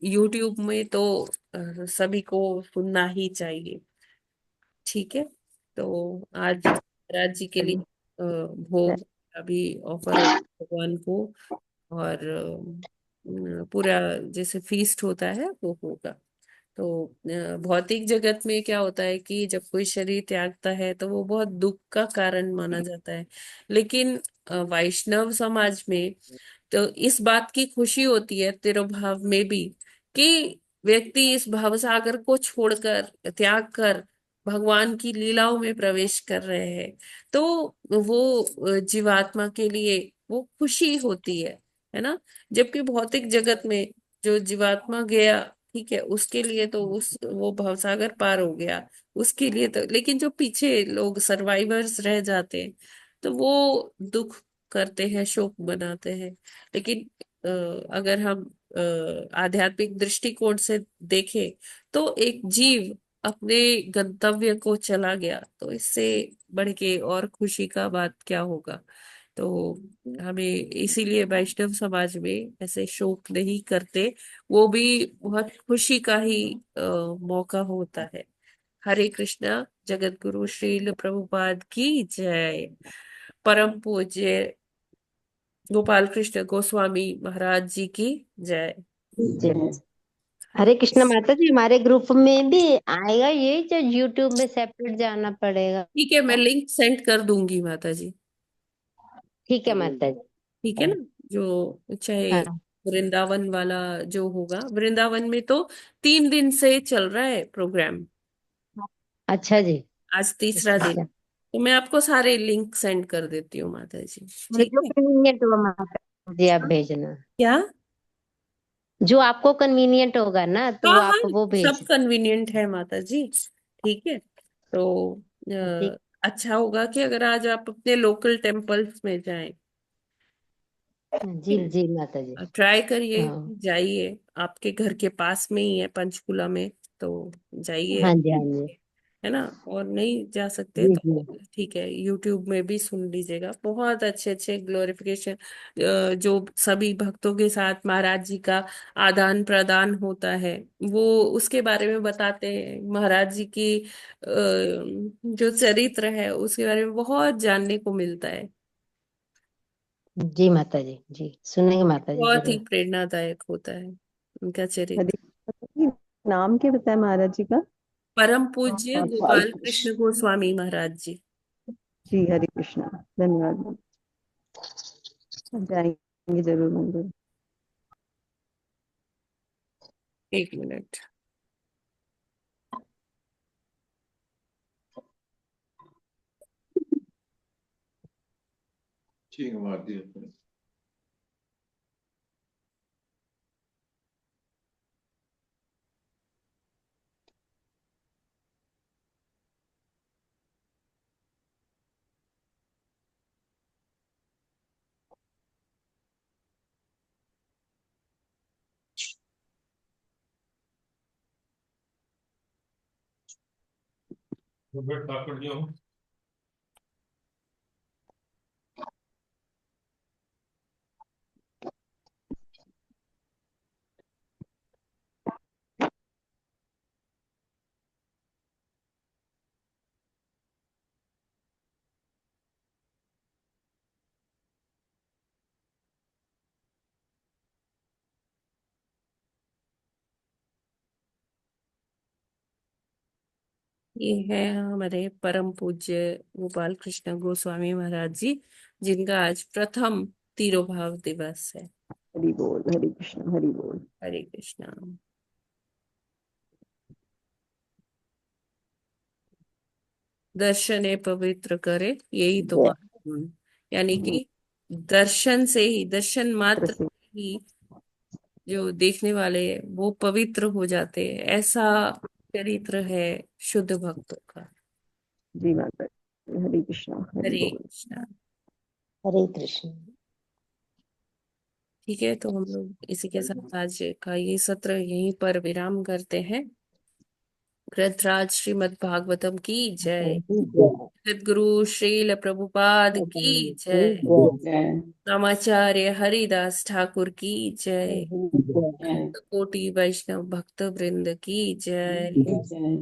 यूट्यूब में तो सभी को सुनना ही चाहिए। ठीक है, तो आज महाराज जी के लिए भोग अभी ऑफर हो भगवान को। और पूरा जैसे फीस्ट होता है वो होगा। तो भौतिक जगत में क्या होता है कि जब कोई शरीर त्यागता है तो वो बहुत दुख का कारण माना जाता है। लेकिन वैष्णव समाज में तो इस बात की खुशी होती है तिरुभाव में भी, कि व्यक्ति इस भवसागर को छोड़कर, त्याग कर भगवान की लीलाओं में प्रवेश कर रहे हैं। तो वो जीवात्मा के लिए वो खुशी होती है ना। जबकि भौतिक जगत में जो जीवात्मा गया, ठीक है, उसके लिए तो उस वो भवसागर पार हो गया, उसके लिए तो। लेकिन जो पीछे लोग सर्वाइवर्स रह जाते हैं, तो वो दुख करते हैं, शोक बनाते हैं। लेकिन अगर हम आध्यात्मिक दृष्टिकोण से देखें, तो एक जीव अपने गंतव्य को चला गया, तो इससे बढ़ के और खुशी का बात क्या होगा। तो हमें इसीलिए वैष्णव समाज में ऐसे शोक नहीं करते, वो भी बहुत खुशी का ही मौका होता है। हरे कृष्णा। जगत गुरु श्रील प्रभुपाद की जय। परम पूज्य गोपाल कृष्ण गोस्वामी महाराज जी की जय। जय। हरे कृष्ण माता जी, हमारे ग्रुप में भी आएगा ये, जो यूट्यूब में सेपरेट जाना पड़ेगा? ठीक है, मैं लिंक सेंड कर दूंगी माता जी। ठीक है माता जी। ठीक है ना, जो चाहे हाँ। वृंदावन वाला जो होगा, वृंदावन में तो 3 दिन से चल रहा है प्रोग्राम, अच्छा जी। आज तीसरा दिन। अच्छा। तो मैं आपको सारे लिंक सेंड कर देती हूँ माता जी। मुझे ठीक जो है। कन्वीनियंट होगा माता जी आप भेजना, क्या? जो आपको कन्वीनियंट होगा ना, तो हाँ वो हाँ, आप वो सब भेज। कन्वीनियंट है माता जी। ठीक है। तो ठीक। अच्छा होगा कि अगर आज आप अपने लोकल टेम्पल्स में जाएं। जी जी माता जी। ट्राई करिए, हाँ। जाइए, आपके घर के पास में ही है पंचकुला में, तो जाइए, हाँ जी हाँ जी। है ना। और नहीं जा सकते जी तो जी। ठीक है, यूट्यूब में भी सुन लीजिएगा। बहुत अच्छे अच्छे ग्लोरिफिकेशन जो सभी भक्तों के साथ महाराज जी का आदान प्रदान होता है, वो उसके बारे में बताते हैं। महाराज जी की जो चरित्र है उसके बारे में बहुत जानने को मिलता है। जी माता जी, जी सुनेंगे माता जी बहुत ही जरूर। प्रेरणादायक होता है उनका चरित्र। हरे नाम क्या बताया महाराज जी का? परम पूज्य गोपाल कृष्ण गोस्वामी महाराज जी। जी हरे कृष्णा। धन्यवाद। जाएंगे जरूर मंदिर। 1 मिनट। ठीक है, मार दिया। ठाकुर जी हूँ। ये है हमारे परम पूज्य गोपाल कृष्ण गोस्वामी महाराज जी, जिनका आज प्रथम तिरुभाव दिवस है। हरि बोल, हरे कृष्ण, हरि बोल। हरे कृष्णा। दर्शने पवित्र करे, यही तो यानी कि दर्शन से ही, दर्शन मात्र ही जो देखने वाले हैं वो पवित्र हो जाते हैं, ऐसा चरित्र है शुद्ध भक्तों का। जी माता जी, हरे कृष्णा, हरि हरे बोल। कृष्णा। हरे कृष्ण। ठीक है, तो हम लोग इसी के साथ आज का ये सत्र यहीं पर विराम करते हैं। ग्रंथराज श्रीमद् भागवतम की जय। सद्गुरु श्रील प्रभुपाद की जय। रामाचार्य हरिदास ठाकुर की जय। कोटि वैष्णव भक्त वृंद की जय।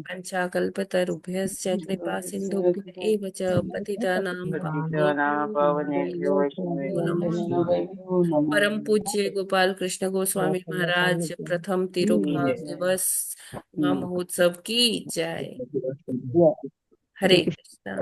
पंचाकल्पतरुभ्यश्च कृपा सिन्धुभ्य एव च पतितानां पावनेभ्यो वैष्णवेभ्यो नमः। परम पूज्य गोपाल कृष्ण गोस्वामी महाराज प्रथम तिरुभाव दिवस महोत्सव की जय। हरे कृष्णा।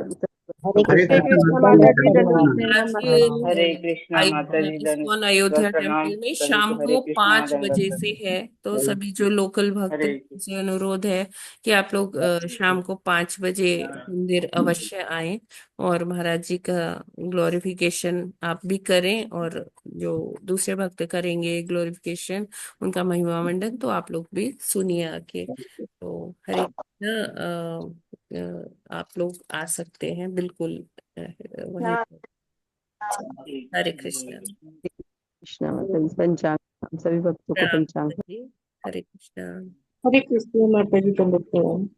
हरे कृष्ण माता जी, दंडवत प्रणाम माता जी। आज हरे कृष्णा माता जी, इस्कॉन अयोध्या प्रणाम टेम्पल में सभी शाम को। हरे को कृष्णा 5 बजे से है, तो सभी जो लोकल भक्त हरे हैं, से अनुरोध है कि आप लोग शाम को 5 बजे मंदिर अवश्य आए और महाराज जी का ग्लोरिफिकेशन आप भी करें, और जो दूसरे भक्त करेंगे ग्लोरिफिकेशन, उनका महिमा मंडन, तो आप लोग भी सुनिए आके। तो हरे कृष्णा। आप लोग आ सकते हैं बिल्कुल वहीं। हरे कृष्णा। कृष्णा माता जी, पंचांग हम सभी भक्तों को प्रणाम पंचांग। जी। हरे कृष्णा। हरे कृष्ण माता जी, दंडवत प्रणाम।